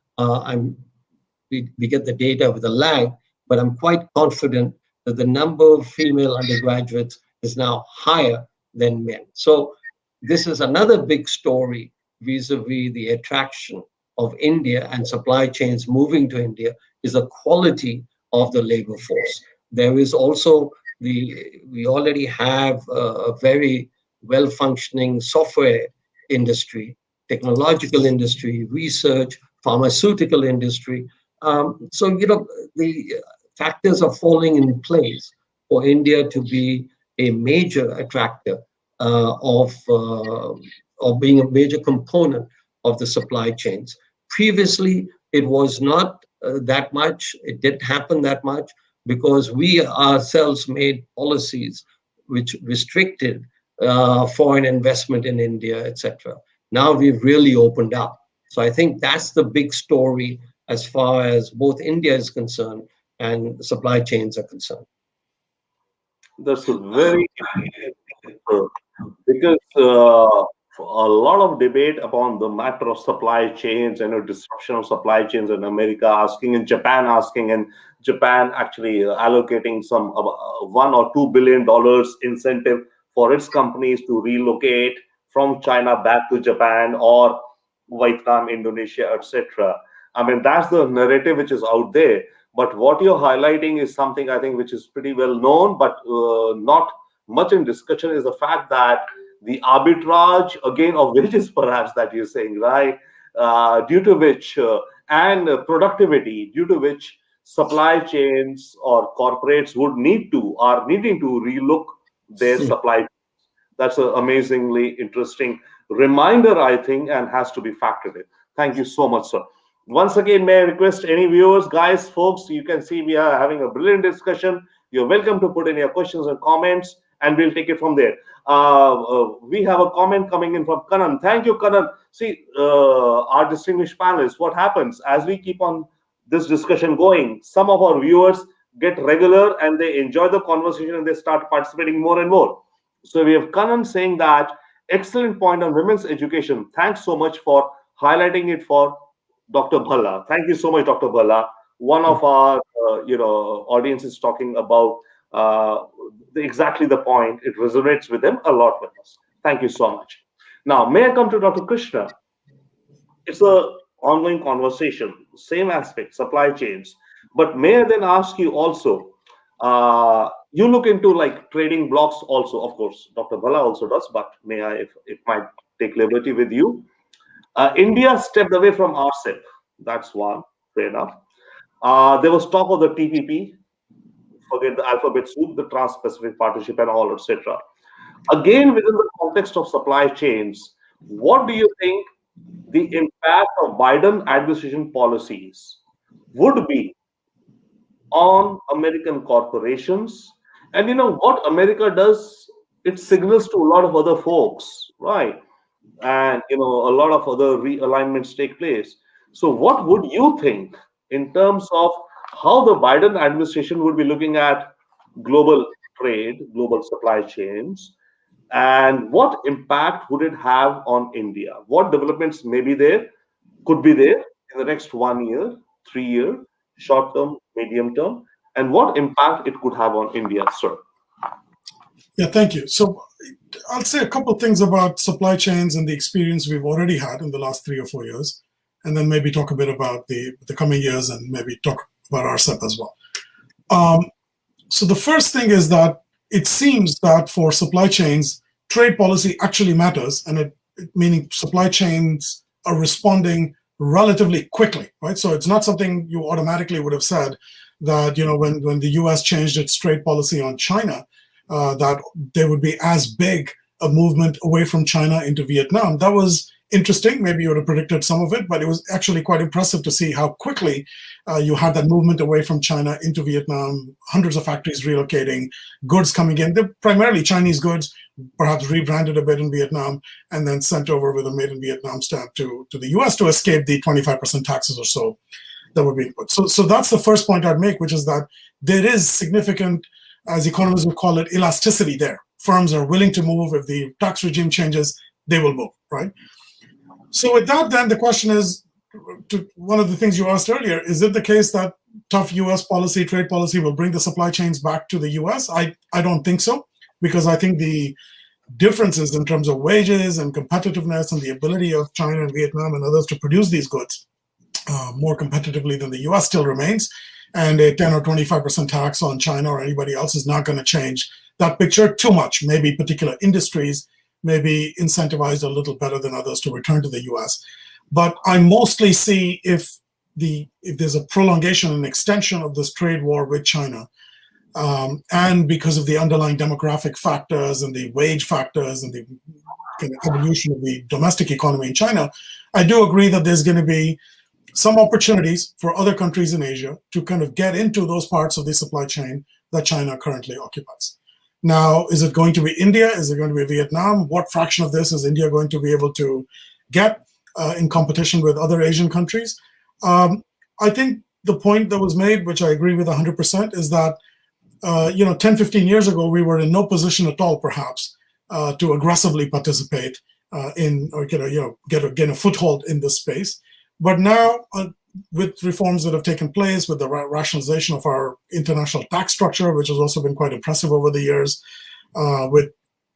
we get the data with a lag, but I'm quite confident that the number of female undergraduates is now higher than men. So this is another big story vis-a-vis the attraction of India and supply chains moving to India is the quality of the labor force. There is also we already have a very well-functioning software industry, technological industry, research, pharmaceutical industry. The factors are falling in place for India to be a major attractor of being a major component of the supply chains. Previously, it was not that much. It didn't happen that much because we ourselves made policies which restricted foreign investment in India, etc. Now we've really opened up. So I think that's the big story as far as both India is concerned and supply chains are concerned. That's a very because a lot of debate upon the matter of supply chains and disruption of supply chains in America asking, in Japan asking, and Japan actually allocating some $1 or $2 billion incentive for its companies to relocate from China back to Japan or Vietnam, Indonesia, etc. I mean, that's the narrative which is out there. But what you're highlighting is something I think which is pretty well known, but not much in discussion, is the fact that the arbitrage again of wages perhaps that you're saying, right, due to which and productivity, due to which supply chains or corporates would need to are needing to relook their Hmm. supply. That's an amazingly interesting reminder, I think, and has to be factored in. Thank you so much, sir. Once again, may I request any viewers, guys, folks, you can see we are having a brilliant discussion. You're welcome to put in your questions and comments, and we'll take it from there. We have a comment coming in from Kanan. Thank you, Kanan. See, our distinguished panelists, what happens as we keep on this discussion going, some of our viewers get regular and they enjoy the conversation and they start participating more and more. So we have Kanan saying that excellent point on women's education. Thanks so much for highlighting it for Dr. Bhalla. Thank you so much, Dr. Bhalla. One of our audience is talking about exactly the point. It resonates with them a lot with us. Thank you so much. Now, may I come to Dr. Krishna? It's a ongoing conversation, same aspect, supply chains. But may I then ask you also, you look into like trading blocks also, of course, Dr. Bhala also does, but may I, if it might take liberty with you. India stepped away from Rcep. That's one, fair enough. There was talk of the TPP, forget the alphabet soup, the Trans-Pacific Partnership and all, etc. Again, within the context of supply chains, what do you think the impact of Biden administration policies would be on American corporations? And you know what America does? It signals to a lot of other folks, right? And you know a lot of other realignments take place. So, what would you think in terms of how the Biden administration would be looking at global trade, global supply chains, and what impact would it have on India? What developments may be there, could be there in the next 1 year, 3 year, short term, medium term, and what impact it could have on India, sir? Yeah, thank you. So I'll say a couple of things about supply chains and the experience we've already had in the last 3 or 4 years, and then maybe talk a bit about the coming years and maybe talk about RCEP as well. So the first thing is that it seems that for supply chains, trade policy actually matters, and meaning supply chains are responding relatively quickly, right? So it's not something you automatically would have said that, when the US changed its trade policy on China, that there would be as big a movement away from China into Vietnam. That was interesting. Maybe you would have predicted some of it, but it was actually quite impressive to see how quickly you had that movement away from China into Vietnam, hundreds of factories relocating, goods coming in. They're primarily Chinese goods, perhaps rebranded a bit in Vietnam, and then sent over with a made in Vietnam stamp to the US to escape the 25% taxes or so that were being put. So that's the first point I'd make, which is that there is significant, as economists would call it, elasticity there. Firms are willing to move. If the tax regime changes, they will move, right? So with that, then the question is, to one of the things you asked earlier, is it the case that tough US policy, trade policy will bring the supply chains back to the US? I don't think so, because I think the differences in terms of wages and competitiveness and the ability of China and Vietnam and others to produce these goods more competitively than the US still remains. And a 10 or 25% tax on China or anybody else is not going to change that picture too much. Maybe particular industries may be incentivized a little better than others to return to the US. But I mostly see if there's a prolongation and extension of this trade war with China, and because of the underlying demographic factors and the wage factors and the kind of evolution of the domestic economy in China, I do agree that there's going to be some opportunities for other countries in Asia to kind of get into those parts of the supply chain that China currently occupies. Now, is it going to be India? Is it going to be Vietnam? What fraction of this is India going to be able to get in competition with other Asian countries? I think the point that was made, which I agree with 100%, is that 10, 15 years ago, we were in no position at all, perhaps, to aggressively participate in or get a foothold in this space. But now, with reforms that have taken place, with the rationalization of our international tax structure, which has also been quite impressive over the years, with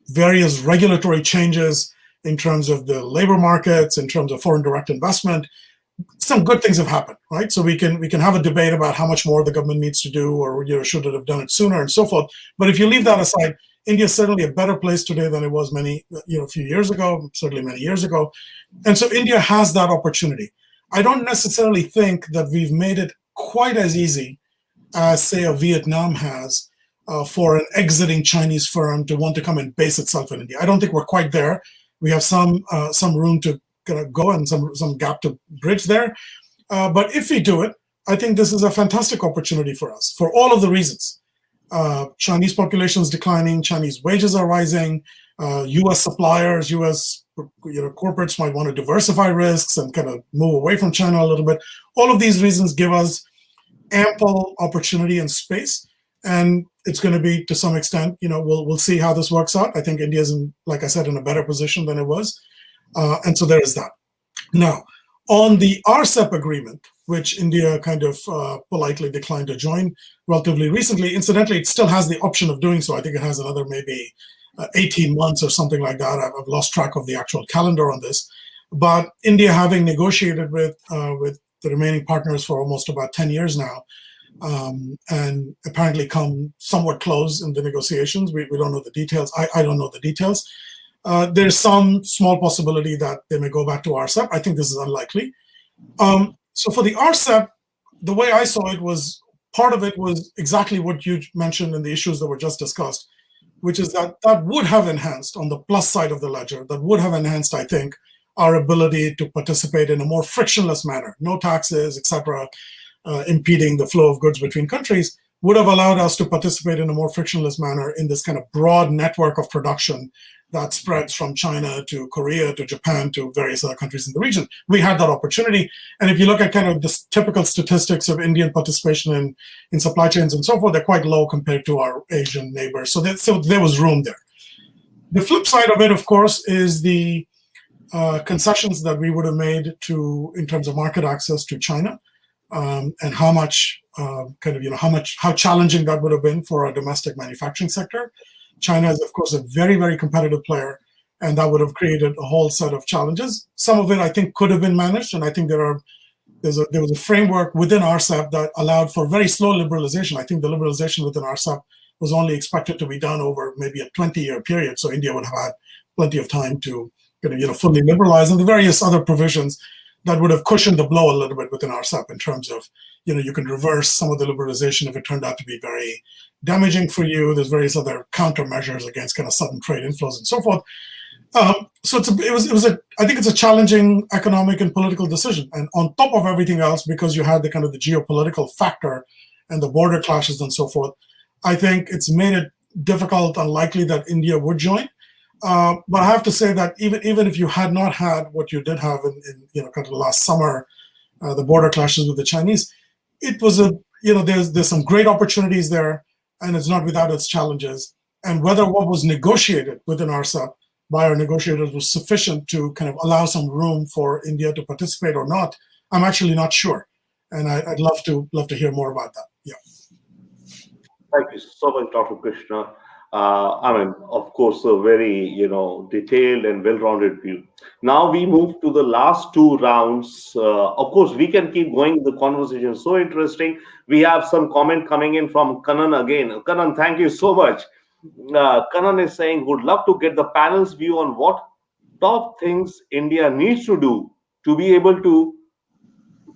various regulatory changes in terms of the labor markets, in terms of foreign direct investment, some good things have happened, right? So we can have a debate about how much more the government needs to do, or should it have done it sooner, and so forth. But if you leave that aside, India is certainly a better place today than it was a few years ago, certainly many years ago. And so India has that opportunity. I don't necessarily think that we've made it quite as easy as, say, a Vietnam has for an exiting Chinese firm to want to come and base itself in India. I don't think we're quite there. We have some room to kind of go and some gap to bridge there. But if we do it, I think this is a fantastic opportunity for us for all of the reasons. Chinese population is declining, Chinese wages are rising, U.S. suppliers, U.S. corporates might want to diversify risks and kind of move away from China a little bit. All of these reasons give us ample opportunity and space, and it's going to be, to some extent, we'll see how this works out. I think India's like I said, in a better position than it was, and so there is that. Now, on the Rcep agreement, which India kind of politely declined to join relatively recently. Incidentally, it still has the option of doing so. I think it has another maybe 18 months or something like that. I've lost track of the actual calendar on this. But India, having negotiated with the remaining partners for almost about 10 years now, and apparently come somewhat close in the negotiations. We don't know the details. I don't know the details. There's some small possibility that they may go back to Rcep. I think this is unlikely. So for the Rcep, the way I saw it was, part of it was exactly what you mentioned in the issues that were just discussed, which is that would have enhanced, on the plus side of the ledger, that would have enhanced, I think, our ability to participate in a more frictionless manner, no taxes, etc., impeding the flow of goods between countries, would have allowed us to participate in a more frictionless manner in this kind of broad network of production that spreads from China to Korea to Japan to various other countries in the region. We had that opportunity. And if you look at kind of the typical statistics of Indian participation in supply chains and so forth, they're quite low compared to our Asian neighbors. So there was room there. The flip side of it, of course, is the concessions that we would have made in terms of market access to China, and how much kind of, how challenging that would have been for our domestic manufacturing sector. China is, of course, a very, very competitive player, and that would have created a whole set of challenges. Some of it, I think, could have been managed, and I think there was a framework within Rcep that allowed for very slow liberalization. I think the liberalization within Rcep was only expected to be done over maybe a 20-year period, so India would have had plenty of time to fully liberalize, and the various other provisions that would have cushioned the blow a little bit within Rcep in terms of, you can reverse some of the liberalization if it turned out to be very damaging for you. There's various other countermeasures against kind of sudden trade inflows and so forth. So I think it's a challenging economic and political decision. And on top of everything else, because you had the kind of the geopolitical factor and the border clashes and so forth, I think it's made it difficult, unlikely that India would join. But I have to say that even if you had not had what you did have in kind of last summer, the border clashes with the Chinese, it was there's some great opportunities there, and it's not without its challenges. And whether what was negotiated within Rcep by our negotiators was sufficient to kind of allow some room for India to participate or not, I'm actually not sure. And I'd love to hear more about that. Yeah. Thank you so much, Dr. Krishna. Of course, a very, detailed and well-rounded view. Now we move to the last two rounds. Of course, we can keep going. The conversation is so interesting. We have some comment coming in from Kanan again. Kanan, thank you so much. Kanan is saying, would love to get the panel's view on what top things India needs to do to be able to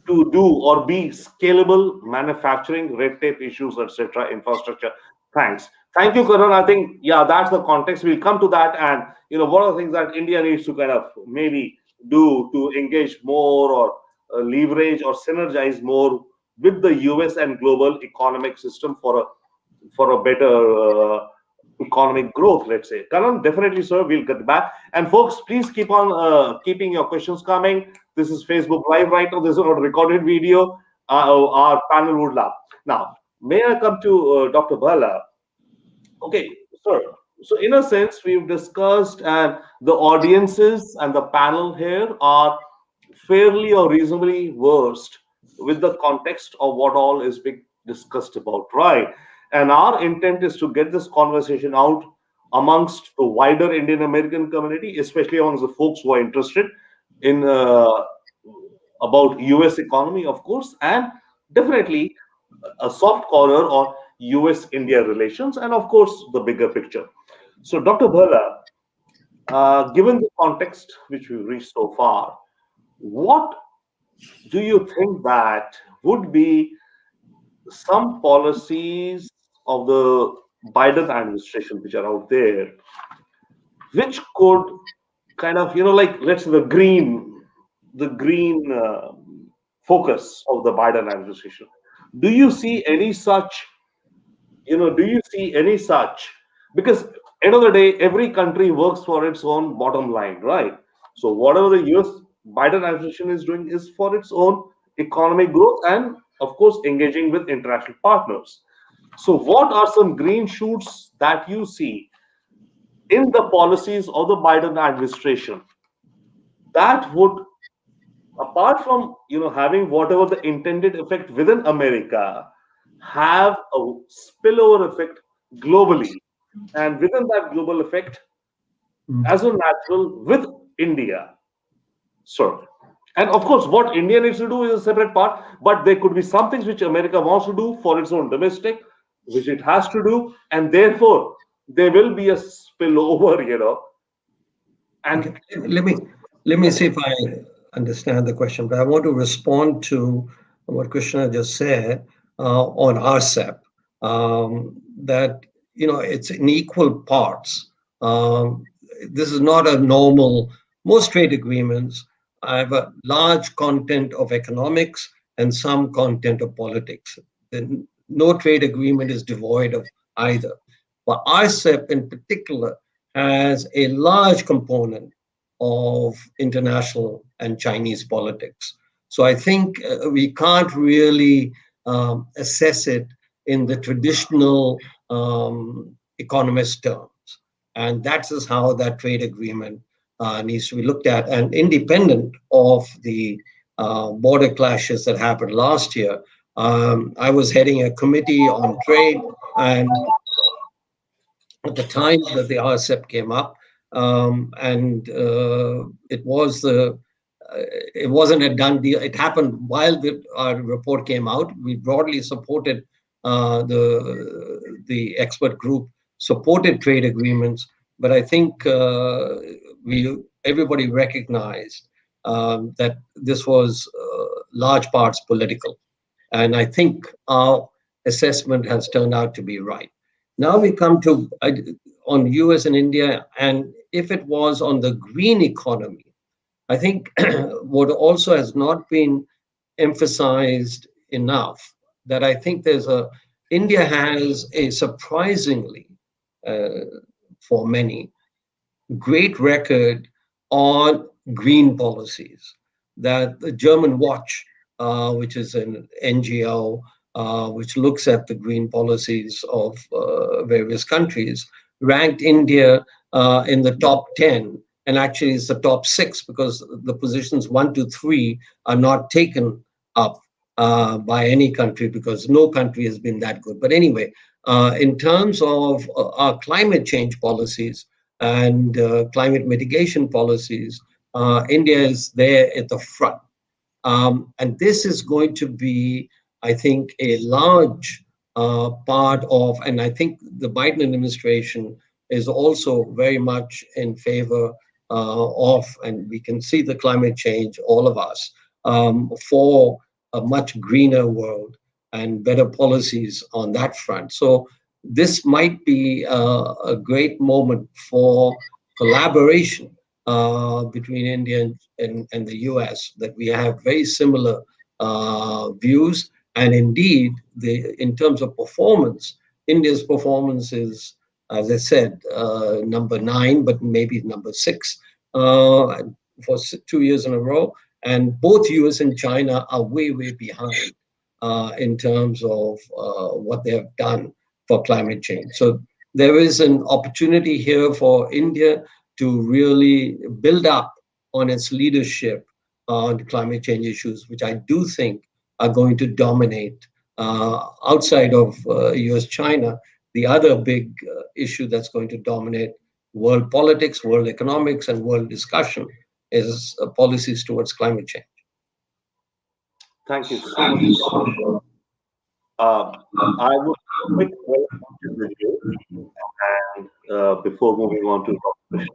do or be scalable manufacturing, red tape issues, etc., infrastructure. Thank you, Karan. I think, that's the context. We'll come to that. And, what are the things that India needs to kind of maybe do to engage more or leverage or synergize more with the US and global economic system for a better economic growth, let's say. Karan, definitely, sir. We'll get back. And folks, please keep on keeping your questions coming. This is Facebook Live right now. This is a recorded video. Our panel would love. Now, may I come to Dr. Bhala? Okay, sir. So, in a sense, we've discussed, and the audiences and the panel here are fairly or reasonably versed with the context of what all is being discussed about, right? And our intent is to get this conversation out amongst the wider Indian American community, especially amongst the folks who are interested in about US economy, of course, and definitely a soft corner on US-India relations, and of course the bigger picture. So, Dr. Bhala, given the context which we've reached so far, what do you think that would be some policies of the Biden administration which are out there, which could kind of, let's say the green focus of the Biden administration? Do you see any such? Because end of the day, every country works for its own bottom line, right? So whatever the US Biden administration is doing is for its own economic growth and, of course, engaging with international partners. So what are some green shoots that you see in the policies of the Biden administration that would, apart from having whatever the intended effect within America, have a spillover effect globally, and within that global effect, as a natural with India, sir? And of course, what India needs to do is a separate part, but there could be some things which America wants to do for its own domestic, which it has to do, and therefore there will be a spillover, and okay. Let me see if I understand the question, but I want to respond to what Krishna just said on RCEP, that it's in equal parts. This is not a normal. Most trade agreements have a large content of economics and some content of politics. No trade agreement is devoid of either. But RCEP in particular has a large component of international and Chinese politics. So I think we can't really assess it in the traditional economist terms. And that is how that trade agreement needs to be looked at. And independent of the border clashes that happened last year, I was heading a committee on trade, and at the time that the RCEP came up, and it wasn't a done deal. It happened while our report came out. We broadly supported the expert group supported trade agreements, but I think we everybody recognized that this was large parts political, and I think our assessment has turned out to be right. Now we come to on US and India, and if it was on the green economy, I think what also has not been emphasized enough, that I think India has a surprisingly, uh, for many, great record on green policies. That the German Watch, which is an NGO which looks at the green policies of various countries, ranked India in the top 10. And actually, it's the top six because the positions 1 to 3 are not taken up by any country because no country has been that good. But anyway, in terms of our climate change policies, and climate mitigation policies, India is there at the front. And this is going to be, I think, a large part of, and I think the Biden administration is also very much in favor of, and we can see the climate change, all of us, for a much greener world and better policies on that front. So this might be a great moment for collaboration between India and the US, that we have very similar views. And indeed, in terms of performance, India's performance is, as I said, number 9, but maybe number 6 for 2 years in a row. And both US and China are way, way behind in terms of what they have done for climate change. So there is an opportunity here for India to really build up on its leadership on climate change issues, which I do think are going to dominate outside of US China. The other big issue that's going to dominate world politics, world economics, and world discussion is policies towards climate change. Thank you so much. Uh, I would quick question with you, and before moving on to Dr. Krishna,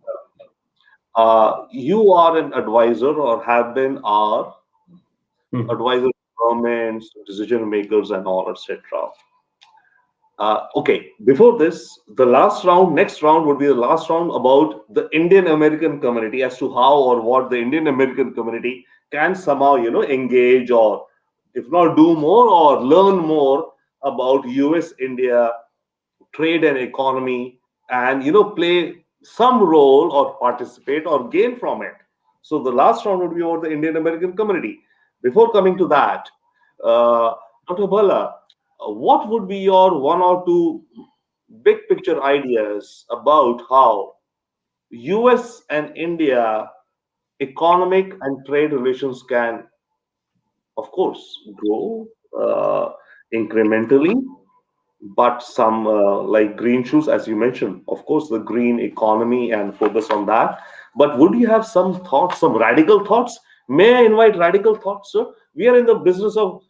you are an advisor or have been our Mhm. advisor to governments, decision makers, and all, etc. Okay, before this, the last round, next round would be the last round about the Indian American community as to how or what the Indian American community can somehow, engage or if not do more or learn more about US India trade and economy and, play some role or participate or gain from it. So the last round would be about the Indian American community. Before coming to that, uh, Dr. Bala, what would be your one or two big picture ideas about how US and India economic and trade relations can, of course, grow incrementally, but some like green shoots, as you mentioned, of course, the green economy and focus on that. But would you have some thoughts, some radical thoughts? May I invite radical thoughts, sir? We are in the business of,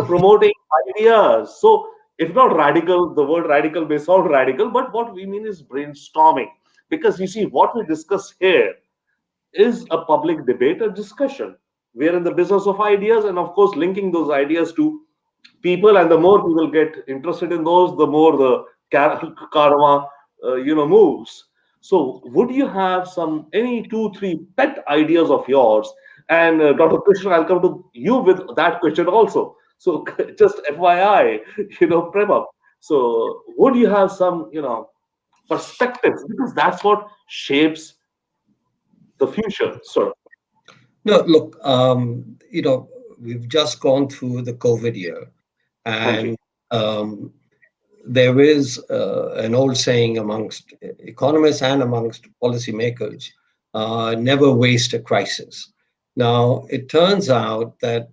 promoting ideas. So, if not radical, the word radical may sound radical, but what we mean is brainstorming. Because you see, what we discuss here is a public debate, a discussion. We are in the business of ideas, and of course, linking those ideas to people, and the more people get interested in those, the more the karma moves. So would you have some any 2 3 pet ideas of yours? And Dr. Krishna, I'll come to you with that question also. So just FYI, prep up. So would you have some perspectives, because that's what shapes the future, sir. No, look, we've just gone through the COVID year, Thank you. and um, there is an old saying amongst economists and amongst policymakers, never waste a crisis. Now, it turns out that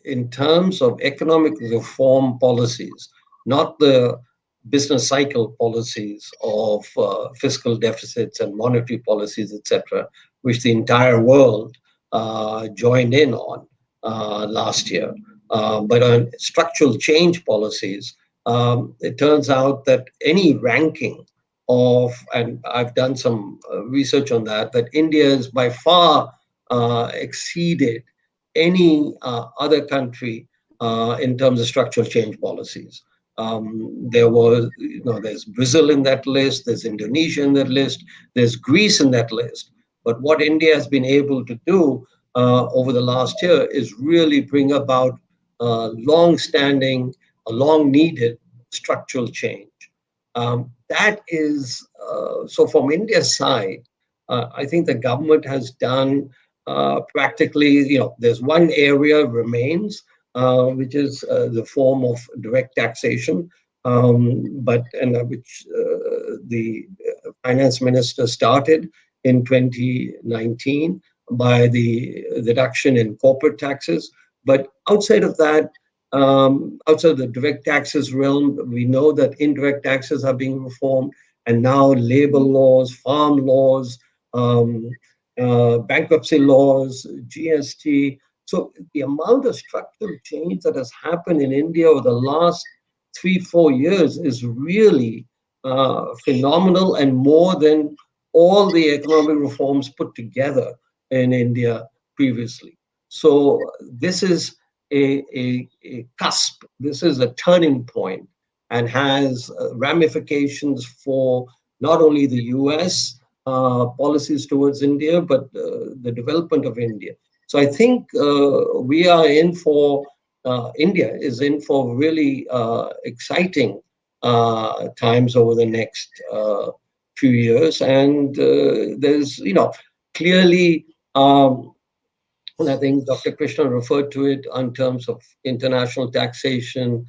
in terms of economic reform policies, not the business cycle policies of fiscal deficits and monetary policies, etc., which the entire world joined in on last year, but on structural change policies, it turns out that any ranking of, and I've done some research on that, that India is by far exceeded any other country in terms of structural change policies. There was, there's Brazil in that list, there's Indonesia in that list, there's Greece in that list. But what India has been able to do over the last year is really bring about long-standing, long-needed structural change. That is, so from India's side, I think the government has done practically, there's one area remains, which is the form of direct taxation, which the finance minister started in 2019 by the reduction in corporate taxes. But outside of that, outside the direct taxes realm, we know that indirect taxes are being reformed, and now labor laws, farm laws, bankruptcy laws, GST. So the amount of structural change that has happened in India over the last 3-4 years is really phenomenal, and more than all the economic reforms put together in India previously. So this is a cusp. This is a turning point, and has ramifications for not only the US policies towards India, but the development of India. So I think we are in for, India is in for really exciting times over the next few years. And there's, clearly, and I think Dr. Krishna referred to it in terms of international taxation,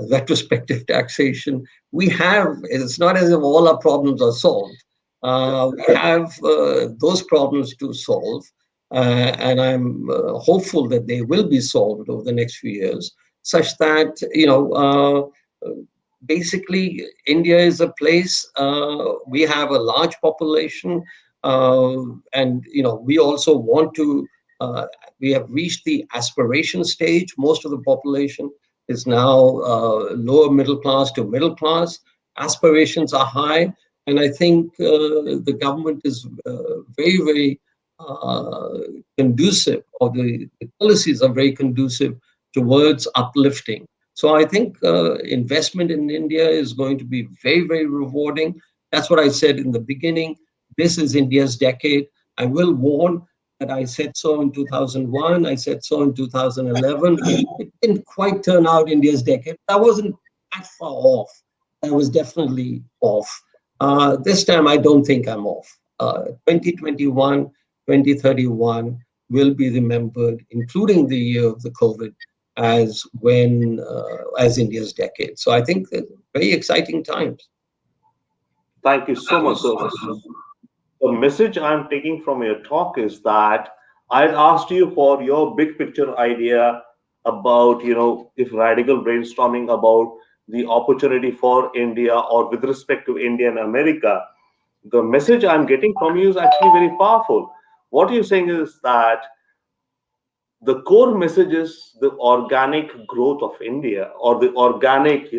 retrospective taxation. We have, it's not as if all our problems are solved. We have those problems to solve. And I'm hopeful that they will be solved over the next few years, such that, basically, India is a place, we have a large population, and, we also want to, we have reached the aspiration stage. Most of the population is now lower middle class to middle class. Aspirations are high. And I think the government is very, very conducive, or the policies are very conducive towards uplifting. So I think investment in India is going to be very, very rewarding. That's what I said in the beginning. This is India's decade. I will warn that I said so in 2001, I said so in 2011. It didn't quite turn out India's decade. I wasn't that far off. I was definitely off. This time, I don't think I'm off. 2021, 2031 will be remembered, including the year of the COVID, as India's decade. So I think that very exciting times. Thank you so much, sir. The message I'm taking from your talk is that I'd asked you for your big picture idea about, if radical brainstorming about the opportunity for India or with respect to India and America. The message I'm getting from you is actually very powerful. What you're saying is that the core message is the organic growth of India, or the organic,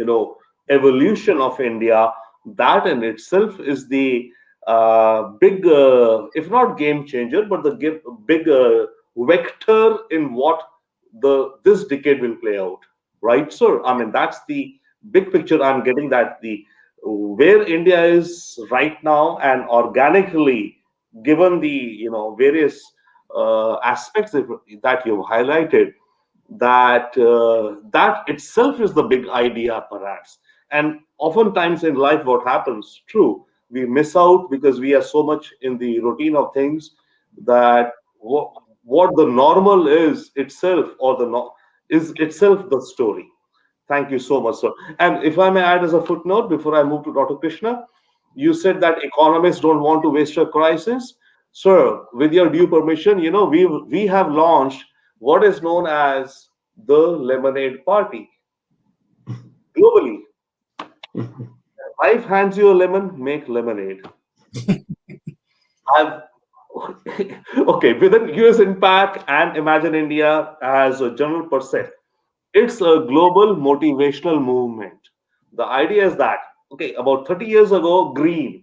evolution of India. That in itself is the big, if not game changer, but the big vector in what this decade will play out, right, sir? I mean, that's the big picture I'm getting, that the where India is right now, and organically, given the various aspects that you've highlighted, that itself is the big idea, perhaps. And oftentimes in life, what happens, true, we miss out because we are so much in the routine of things, that what the normal is itself, or is itself the story. Thank you so much, sir. And if I may add as a footnote before I move to Dr. Krishna, you said that economists don't want to waste a crisis. Sir, with your due permission, we have launched what is known as the Lemonade Party globally. Life hands you a lemon, make lemonade. I've okay, within US Impact and Imagine India as a general percent, it's a global motivational movement. The idea is that, okay, about 30 years ago, green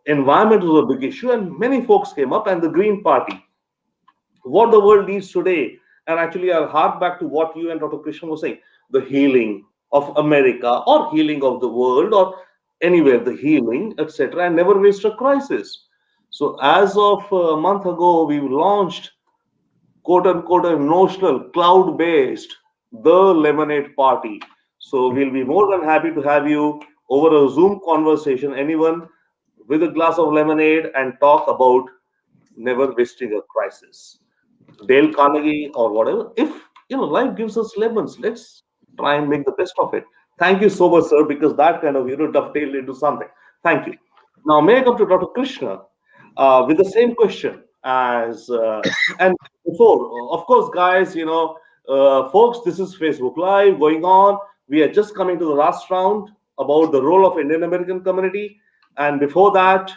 environment was a big issue, and many folks came up, and the Green Party, what the world needs today. And actually, I'll hark back to what you and Dr. Krishna were saying, the healing of America or healing of the world or anywhere, the healing, etc., and never waste a crisis. So, as of a month ago, we launched quote unquote a notional cloud based the Lemonade Party. So, we'll be more than happy to have you over a Zoom conversation, anyone with a glass of lemonade, and talk about never wasting a crisis. Dale Carnegie or whatever. If life gives us lemons, let's try and make the best of it. Thank you so much, sir, because that kind of dovetailed into something. Thank you. Now, may I come to Dr. Krishna with the same question as and before, of course, guys, folks, this is Facebook Live going on. We are just coming to the last round about the role of Indian American community. And before that,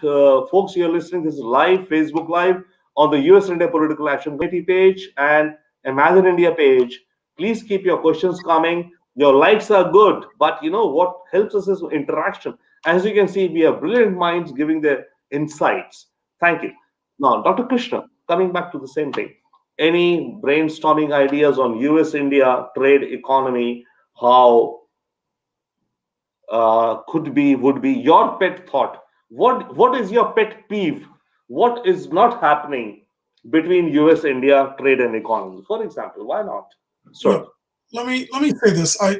folks, you're listening. This is live Facebook Live on the US India Political Action Committee page and Imagine India page. Please keep your questions coming. Your likes are good, but what helps us is interaction. As you can see, we have brilliant minds giving their insights. Thank you. Now, Dr. Krishna, coming back to the same thing. Any brainstorming ideas on US India trade economy? How could be, would be your pet thought? What is your pet peeve? What is not happening between US India trade and economy? For example, why not? Sir. Look, let me say this. I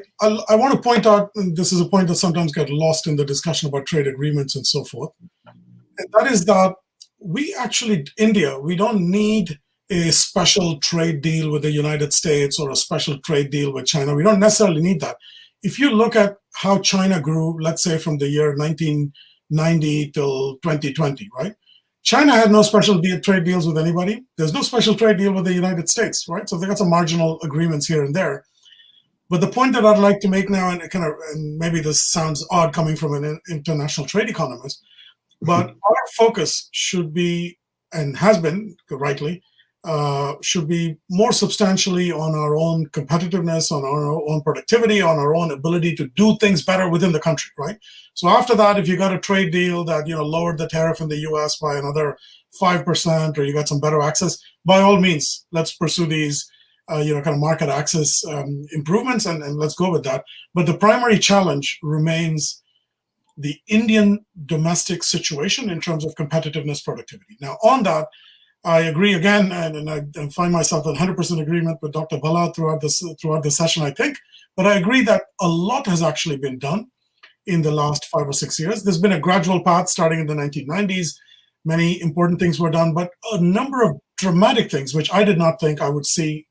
want to point out, and this is a point that sometimes gets lost in the discussion about trade agreements and so forth. And that is that we actually, India, we don't need a special trade deal with the United States or a special trade deal with China. We don't necessarily need that. If you look at how China grew, let's say from the year 1990 till 2020, right? China had no special trade deals with anybody. There's no special trade deal with the United States, right? So they got some marginal agreements here and there. But the point that I'd like to make now, and maybe this sounds odd coming from an international trade economist, but our focus should be, and has been rightly, should be more substantially on our own competitiveness, on our own productivity, on our own ability to do things better within the country, right? So after that, if you got a trade deal that lowered the tariff in the U.S. by another 5%, or you got some better access, by all means, let's pursue these, kind of market access improvements, and let's go with that. But the primary challenge remains the Indian domestic situation in terms of competitiveness, productivity. Now, on that, I agree again, and I find myself in 100% agreement with Dr. Bala throughout the session, I think. But I agree that a lot has actually been done in the last 5 or 6 years. There's been a gradual path starting in the 1990s. Many important things were done, but a number of dramatic things, which I did not think I would see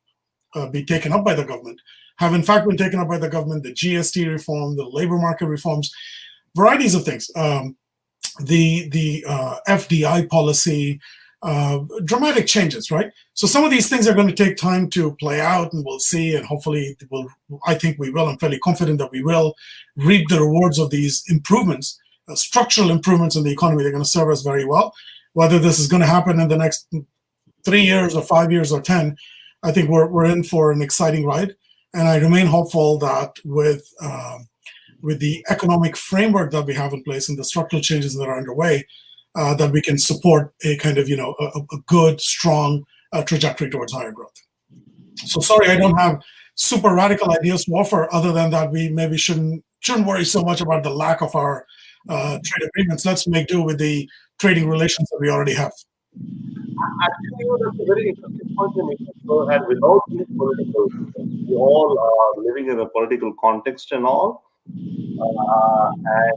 be taken up by the government, have in fact been taken up by the government. The GST reform, the labor market reforms, varieties of things. The FDI policy, dramatic changes, right? So some of these things are going to take time to play out, and we'll see, and hopefully I think we will. I'm fairly confident that we will reap the rewards of these improvements, structural improvements in the economy. They're going to serve us very well. Whether this is going to happen in the next 3 years or 5 years or 10, I think we're in for an exciting ride. And I remain hopeful that with the economic framework that we have in place and the structural changes that are underway, that we can support a kind of a good, strong trajectory towards higher growth. So sorry, I don't have super radical ideas to offer, other than that we maybe shouldn't worry so much about the lack of our trade agreements. Let's make do with the trading relations that we already have. Actually, that's a very interesting point you make. So, and without being political, we all are living in a political context and all. And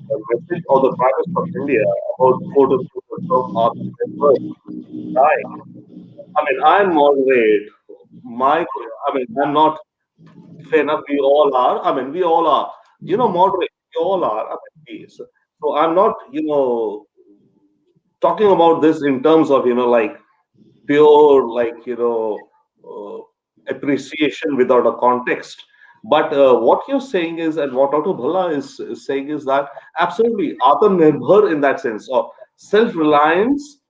the message of the Prime Minister of India about quote unquote network, right? I mean, I'm moderate. I'm not fair enough. We all are. I mean, we all are. Moderate. We all are. I mean, so I'm not, talking about this in terms of, like pure, appreciation without a context. But what you're saying is, and what Dr. Bhalla is saying is that absolutely Atmanirbhar in that sense, or self-reliance,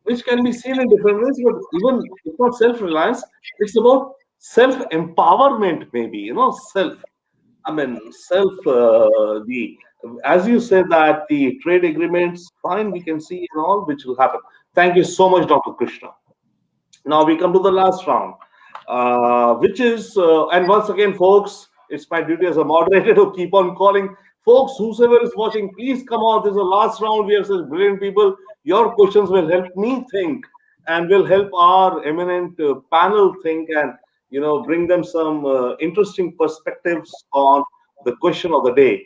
which can be seen in different ways, but even it's not self-reliance, it's about self-empowerment, maybe, self. I mean, the as you said that the trade agreements, fine, we can see and all, which will happen. Thank you so much, Dr. Krishna. Now we come to the last round, which is, and once again, folks, it's my duty as a moderator to keep on calling. Folks, whosoever is watching, please come on. This is the last round. We have such brilliant people. Your questions will help me think and will help our eminent panel think, and bring them some interesting perspectives on the question of the day.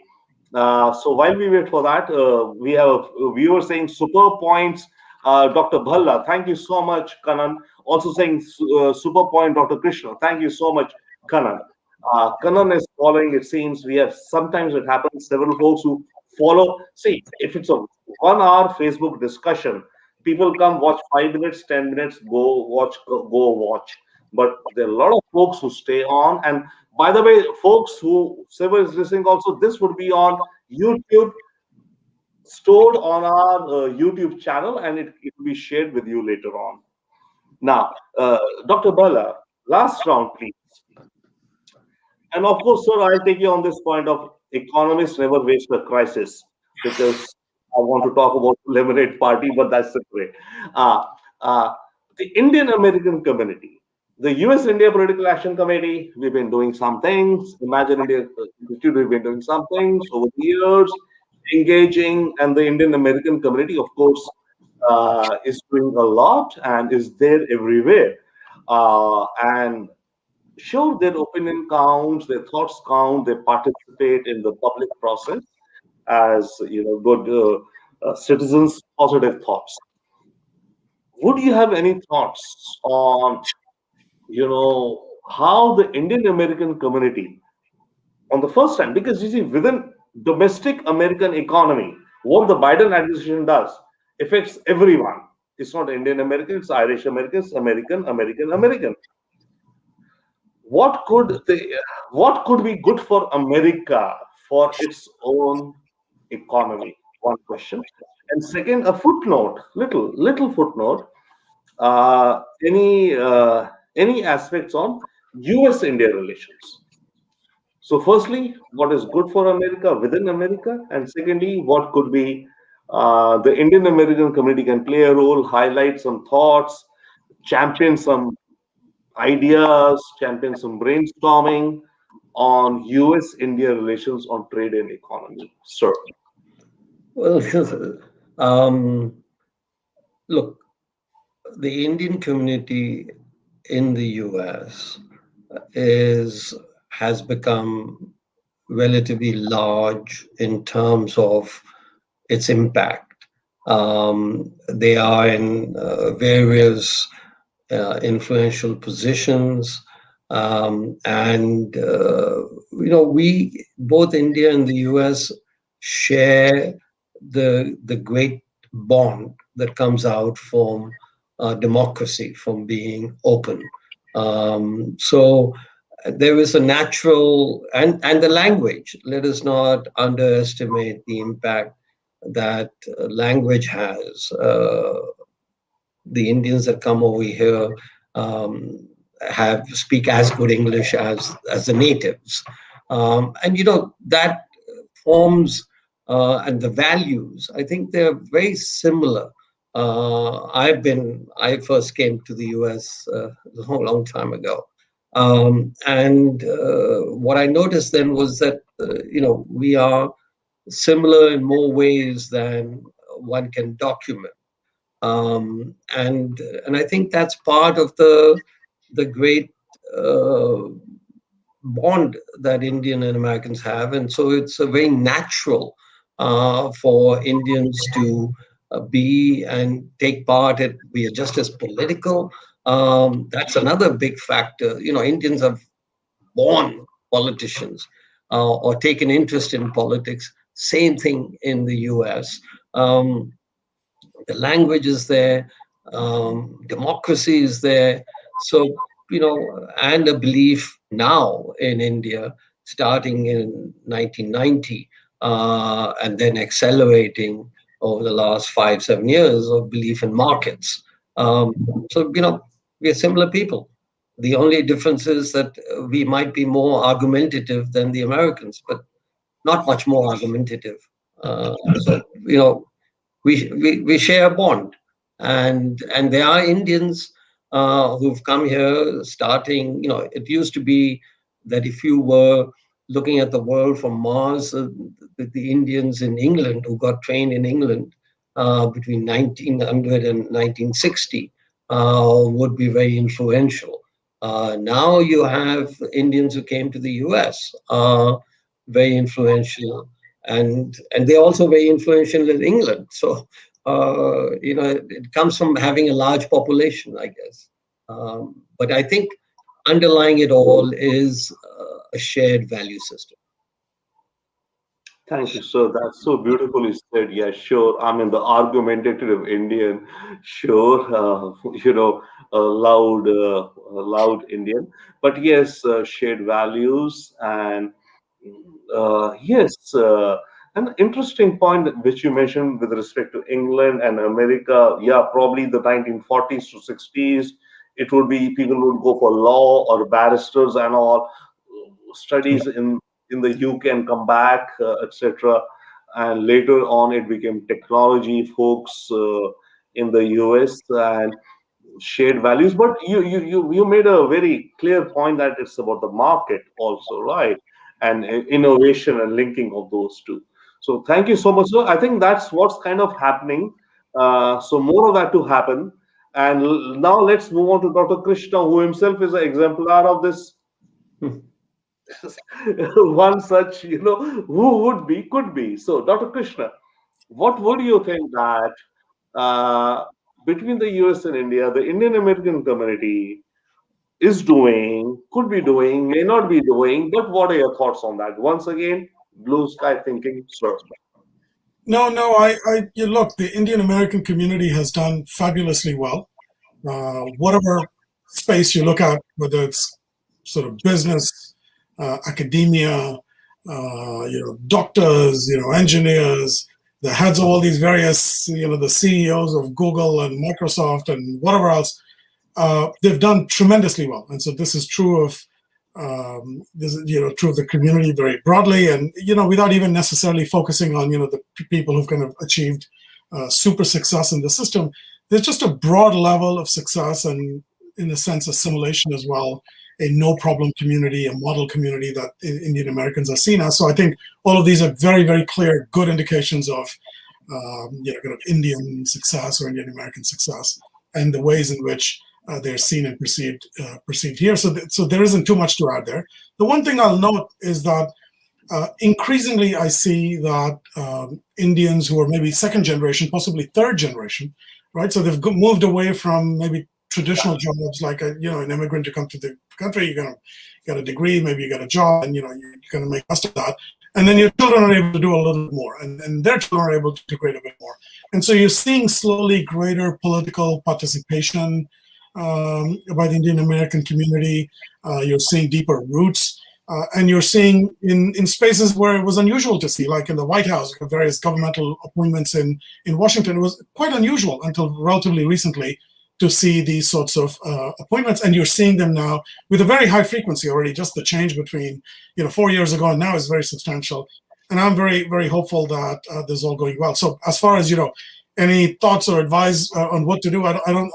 So while we wait for that, we have a viewer saying super points, Dr. Bhalla. Thank you so much, Kanan. Also saying super point, Dr. Krishna. Thank you so much, Kanan. Kanan is following. It seems we have sometimes it happens. Several folks who follow. See, if it's a 1 hour Facebook discussion, people come watch 5 minutes, 10 minutes, go watch, go watch. But there are a lot of folks who stay on. And by the way, folks who whoever is listening, also this would be on YouTube, stored on our YouTube channel, and it will be shared with you later on. Now, Dr. Bala, last round, please. And of course, sir, I'll take you on this point of economists never waste a crisis, because I want to talk about Lemonade Party, but that's separate. Uh, uh, the Indian American community, the US India Political Action Committee, we've been doing some things. Imagine India Institute, we've been doing some things over the years, engaging, and the Indian American community, of course, is doing a lot and is there everywhere. And sure, their opinion counts, their thoughts count, they participate in the public process as good citizens, positive thoughts. Would you have any thoughts on how the Indian American community on the first time, because you see within domestic American economy, what the Biden administration does affects everyone. It's not Indian American, it's Irish Americans, American, American, American. What could what could be good for America for its own economy? One question. And second, a footnote, little footnote. Any aspects on U.S. India relations? So, firstly, what is good for America within America, and secondly, what could be the Indian American community can play a role, highlight some thoughts, champion some ideas, champion some brainstorming on US India relations on trade and economy, sir. Well, um, look, the Indian community in the US is has become relatively large in terms of its impact. They are in various influential positions, and we both India and the US share the great bond that comes out from democracy, from being open. So there is a natural and the language. Let us not underestimate the impact that language has. The Indians that come over here have speak as good English as the natives, and that forms and the values. I think they're very similar. I first came to the U.S. A long time ago, and what I noticed then was that we are similar in more ways than one can document. And I think that's part of the great uh, bond that Indian and Americans have, and so it's a very natural for Indians to be and take part. We are just as political. That's another big factor. Indians are born politicians or take an interest in politics. Same thing in the U.S. Um, the language is there, democracy is there. So, and a belief now in India, starting in 1990, and then accelerating over the last 5, 7 years of belief in markets. Um, so, we're similar people. The only difference is that we might be more argumentative than the Americans, but not much more argumentative. So, we share a bond, and there are Indians who've come here starting. It used to be that if you were looking at the world from Mars, the Indians in England who got trained in England between 1900 and 1960 would be very influential. Now you have Indians who came to the US, very influential, and they're also very influential in England. So it comes from having a large population, I guess. But I think underlying it all is a shared value system. Thank you, sir. That's so beautifully said. Yeah, sure. I mean, the argumentative Indian, sure. Loud Indian. But yes, shared values and yes, an interesting point which you mentioned with respect to England and America. Yeah, probably the 1940s to 60s. It would be people would go for law or barristers and all studies in the UK and come back, etc. And later on, it became technology folks in the US and shared values. But you made a very clear point that it's about the market also, right? And innovation and linking of those two. So thank you so much, sir. I think that's what's kind of happening. So more of that to happen. And now let's move on to Dr. Krishna, who himself is an exemplar of this. One such, who would be, could be. So, Dr. Krishna, what would you think that uh, between the US and India, the Indian American community is doing, could be doing, may not be doing, but what are your thoughts on that? Once again, blue sky thinking, sir. No, you look, the Indian American community has done fabulously well. Whatever space you look at, whether it's sort of business, academia, doctors, engineers, the heads of all these various, the CEOs of Google and Microsoft and whatever else, they've done tremendously well. And so this is true of true of the community very broadly, and without even necessarily focusing on the people who've kind of achieved super success in the system. There's just a broad level of success and, in a sense, assimilation as well. A no problem community, a model community that Indian Americans are seen as. So I think all of these are very, very clear, good indications of kind of Indian success or Indian American success, and the ways in which they're seen and perceived here. So there isn't too much to add there. The one thing I'll note is that increasingly I see that Indians who are maybe second generation, possibly third generation, right? So they've moved away from maybe traditional jobs, like an immigrant to come to the country. You're gonna get a degree, maybe you get a job, and you're gonna make most of that. And then your children are able to do a little bit more, and their children are able to do great a bit more. And so you're seeing slowly greater political participation by the Indian American community. You're seeing deeper roots, and you're seeing in spaces where it was unusual to see, like in the White House, various governmental appointments in Washington. It was quite unusual until relatively recently to see these sorts of appointments, and you're seeing them now with a very high frequency already. Just the change between 4 years ago and now is very substantial, and I'm very, very hopeful that this is all going well. So as far as any thoughts or advice on what to do, I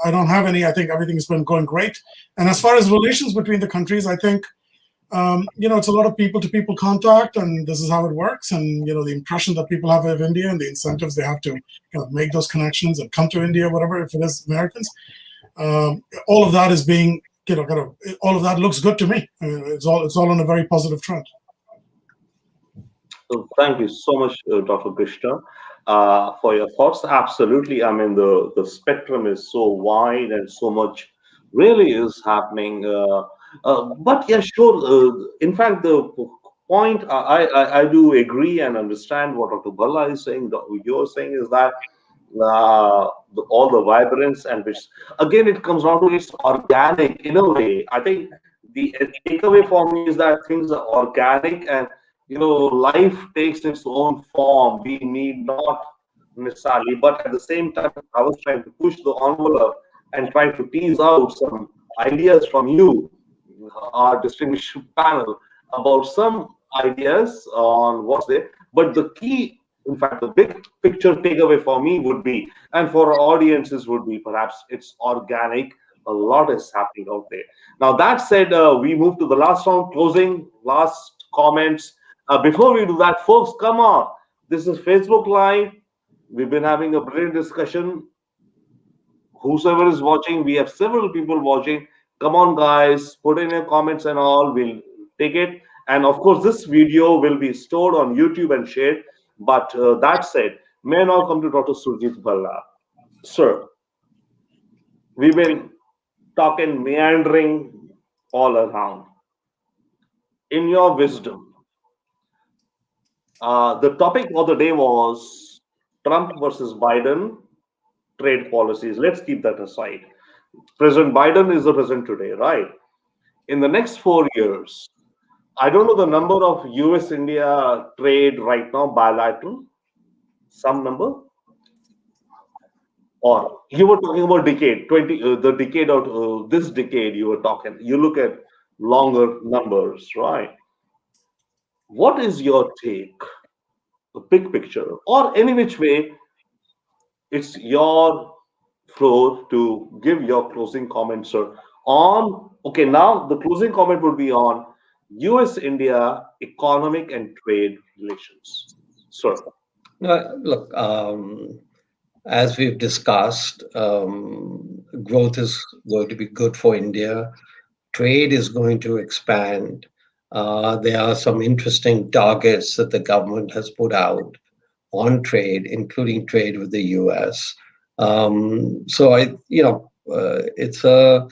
don't have any. I think everything has been going great. And as far as relations between the countries, I think it's a lot of people-to-people contact, and this is how it works. And the impression that people have of India and the incentives they have to make those connections and come to India, whatever, if it is Americans, all of that is being all of that looks good to me. It's all on a very positive trend. So thank you so much, Dr. Krishna, for your thoughts. Absolutely. I mean, the spectrum is so wide and so much really is happening. But yeah, sure. In fact, the point I do agree and understand what Dr. Bhalla is saying. What you're saying is that all the vibrance, and which again it comes down to it's organic in a way. I think the takeaway for me is that things are organic, and life takes its own form. We need not necessarily, but at the same time, I was trying to push the envelope and trying to tease out some ideas from you, our distinguished panel, about some ideas on what's there. But the key, in fact, the big picture takeaway for me would be, and for our audiences would be, perhaps it's organic. A lot is happening out there. Now, that said, we move to the last round, closing, last comments. Before we do that, folks, come on. This is Facebook Live. We've been having a brilliant discussion. Whosoever is watching, we have several people watching. Come on, guys, put in your comments and all. We'll take it. And of course, this video will be stored on YouTube and shared. But that said, may I now come to Dr. Surjit Bhalla. Sir, we've been talking, meandering all around. In your wisdom, the topic of the day was Trump versus Biden trade policies. Let's keep that aside. President Biden is the president today, right? In the next 4 years, I don't know the number of US India trade right now, bilateral, some number, or you were talking about decade, 20, the decade of this decade you were talking, you look at longer numbers, right? What is your take, the big picture, or any which way, it's your floor to give your closing comments, sir. On okay, now the closing comment would be on US-India economic and trade relations, sir. No, look, as we've discussed, growth is going to be good for India. Trade is going to expand. There are some interesting targets that the government has put out on trade, including trade with the US. So it's a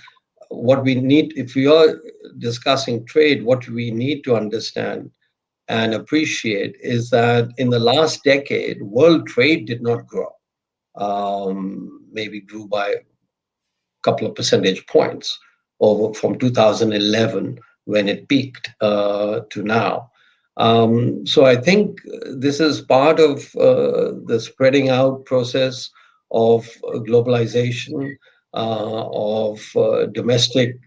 what we need if we are discussing trade. What we need to understand and appreciate is that in the last decade, world trade did not grow. Maybe grew by a couple of percentage points over from 2011 when it peaked to now. So I think this is part of the spreading out process of globalization, of domestic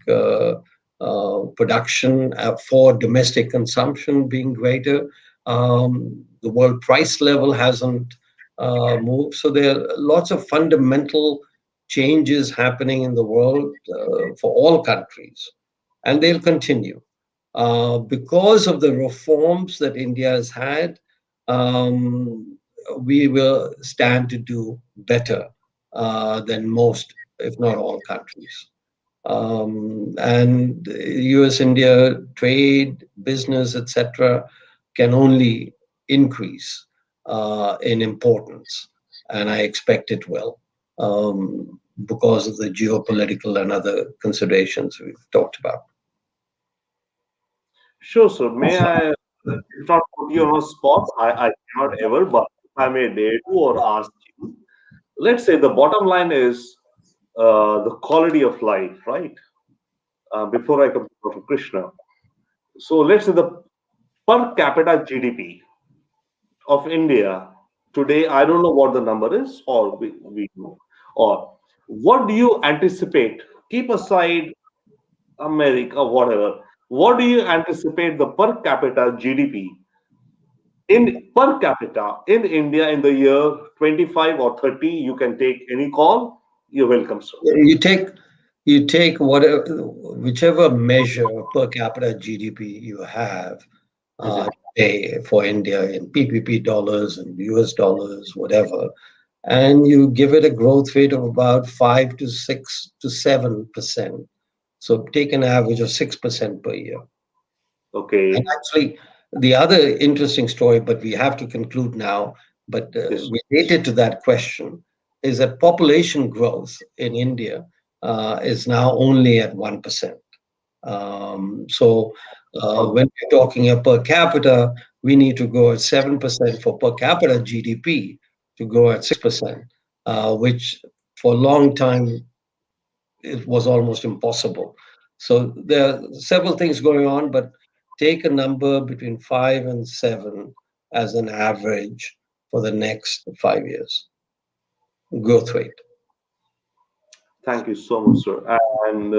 production for domestic consumption being greater. The world price level hasn't moved. So there are lots of fundamental changes happening in the world for all countries, and they'll continue. Because of the reforms that India has had, we will stand to do better than most, if not all, countries. And US India trade, business, etc., can only increase in importance. And I expect it will because of the geopolitical and other considerations we've talked about. Sure, sir. May I, if not put you on a spot, I cannot ever, but if I may dare to or ask you, let's say the bottom line is the quality of life, right? Before I come to Dr. Krishna. So let's say the per capita GDP of India today, I don't know what the number is, or we know, or what do you anticipate? Keep aside America, whatever. What do you anticipate the per capita GDP in per capita in India in the year 25 or 30? You can take any call. You're welcome, sir. You take whatever whichever measure per capita GDP you have Mhm. today for India in PPP dollars and US dollars, whatever, and you give it a growth rate of about 5 to 6 to 7%. So take an average of 6% per year. And Okay. actually, the other interesting story, but we have to conclude now, but Yes. related to that question, is that population growth in India is now only at 1%. So when we're talking a per capita, we need to grow at 7% for per capita GDP to grow at 6%. which for a long time it was almost impossible. So there are several things going on, but take a number between 5 and 7 as an average for the next 5 years growth rate. Thank you so much, sir. And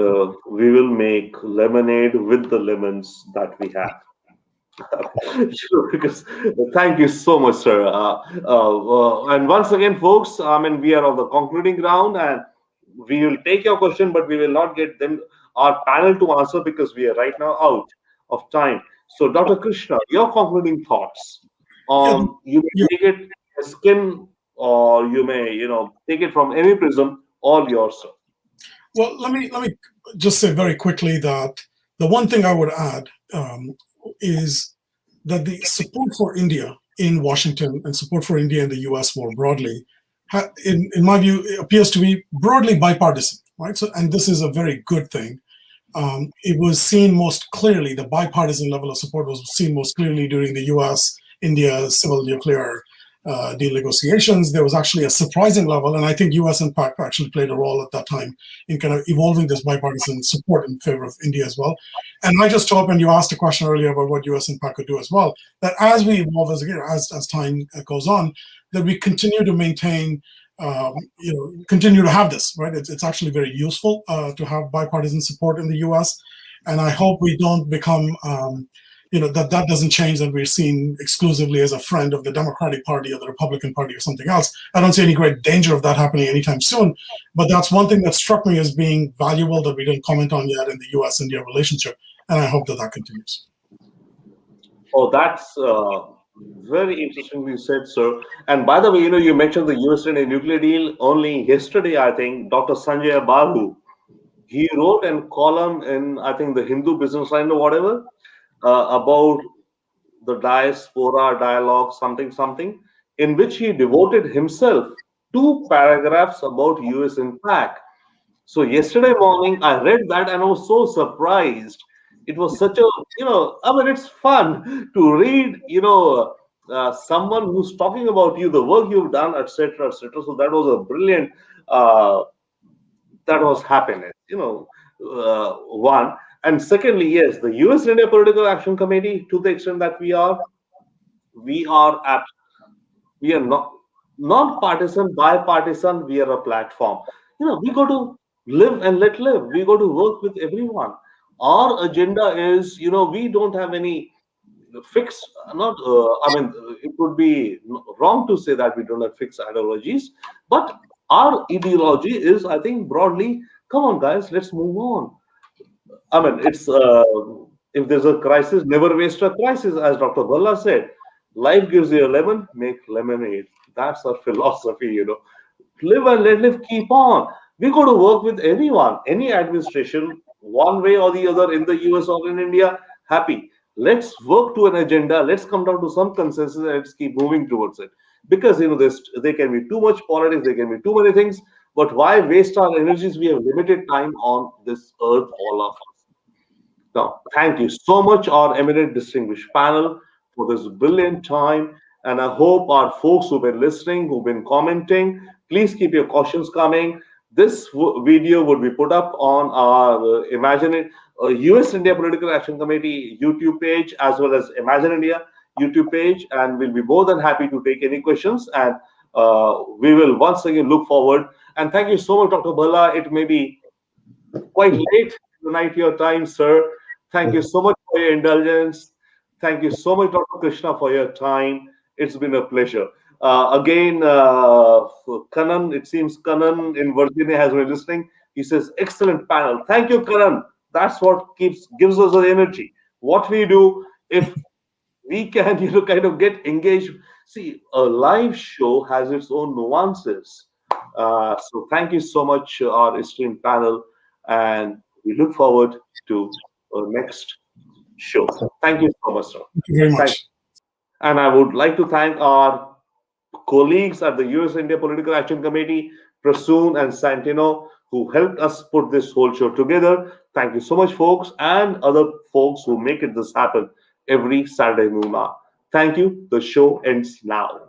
we will make lemonade with the lemons that we have. Sure, because thank you so much, sir. And once again, folks, I mean, we are on the concluding round, and we will take your question, but we will not get them our panel to answer because we are right now out of time. So, Dr. Krishna, your concluding thoughts Yeah, on you yeah. may take it as skin, or you may, take it from any prism, all yours, sir. Well, let me just say very quickly that the one thing I would add is that the support for India in Washington and support for India in the U.S. more broadly, in my view, it appears to be broadly bipartisan, right? So, and this is a very good thing. It was seen most clearly, the bipartisan level of support was seen most clearly during the US India civil nuclear deal negotiations. There was actually a surprising level, and I think US and PAC actually played a role at that time in kind of evolving this bipartisan support in favor of India as well. And I just hope, and you asked a question earlier about what US and PAC could do as well, that as we evolve as time goes on, that we continue to maintain continue to have this, right? It's actually very useful to have bipartisan support in the U.S. And I hope we don't become, that doesn't change, that we're seen exclusively as a friend of the Democratic Party or the Republican Party or something else. I don't see any great danger of that happening anytime soon. But that's one thing that struck me as being valuable that we didn't comment on yet in the U.S.-India relationship. And I hope that that continues. Oh, that's very interestingly said, sir. And by the way, you mentioned the US-India nuclear deal. Only yesterday, I think, Dr. Sanjay Babu, he wrote a column in, I think, the Hindu Business Line or whatever, about the diaspora dialogue, something, something, in which he devoted himself 2 paragraphs about US impact. So yesterday morning, I read that and I was so surprised. It was such a, I mean, it's fun to read, someone who's talking about you, the work you've done, etc., etc. So that was a brilliant, that was happiness, one. And secondly, yes, the US India Political Action Committee, to the extent that we are at we are not partisan, bipartisan. We are a platform. We got to live and let live. We got to work with everyone. Our agenda is, we don't have any fixed. Not, I mean, it would be wrong to say that we don't have fixed ideologies, but our ideology is, I think, broadly. Come on, guys, let's move on. I mean, it's if there's a crisis, never waste a crisis, as Dr. Bhalla said. Life gives you a lemon, make lemonade. That's our philosophy. Live and let live, keep on. We got to work with anyone, any administration, one way or the other in the US or in India. Happy. Let's work to an agenda. Let's come down to some consensus and let's keep moving towards it. Because there can be too much politics, there can be too many things. But why waste our energies? We have limited time on this earth, all of us. Now, thank you so much, our eminent distinguished panel, for this brilliant time. And I hope our folks who've been listening, who've been commenting, please keep your questions coming. This video would be put up on our US India Political Action Committee YouTube page, as well as Imagine India YouTube page. And we'll be more than happy to take any questions. And we will once again look forward. And thank you so much, Dr. Bhalla. It may be quite late tonight, your time, sir. Thank you so much for your indulgence. Thank you so much, Dr. Krishna, for your time. It's been a pleasure. Again, Kanan, it seems Kanan in Virginia has been listening. He says, excellent panel. Thank you, Kanan. That's what gives us the energy. What we do, if we can, kind of get engaged. See, a live show has its own nuances. So thank you so much, our esteemed panel. And we look forward to our next show. Thank you so much, sir. Thank you very much. And I would like to thank our colleagues at the US India Political Action Committee, Prasoon and Santino, who helped us put this whole show together. Thank you so much, folks, and other folks who make this happen every Saturday noon hour. Thank you. The show ends now.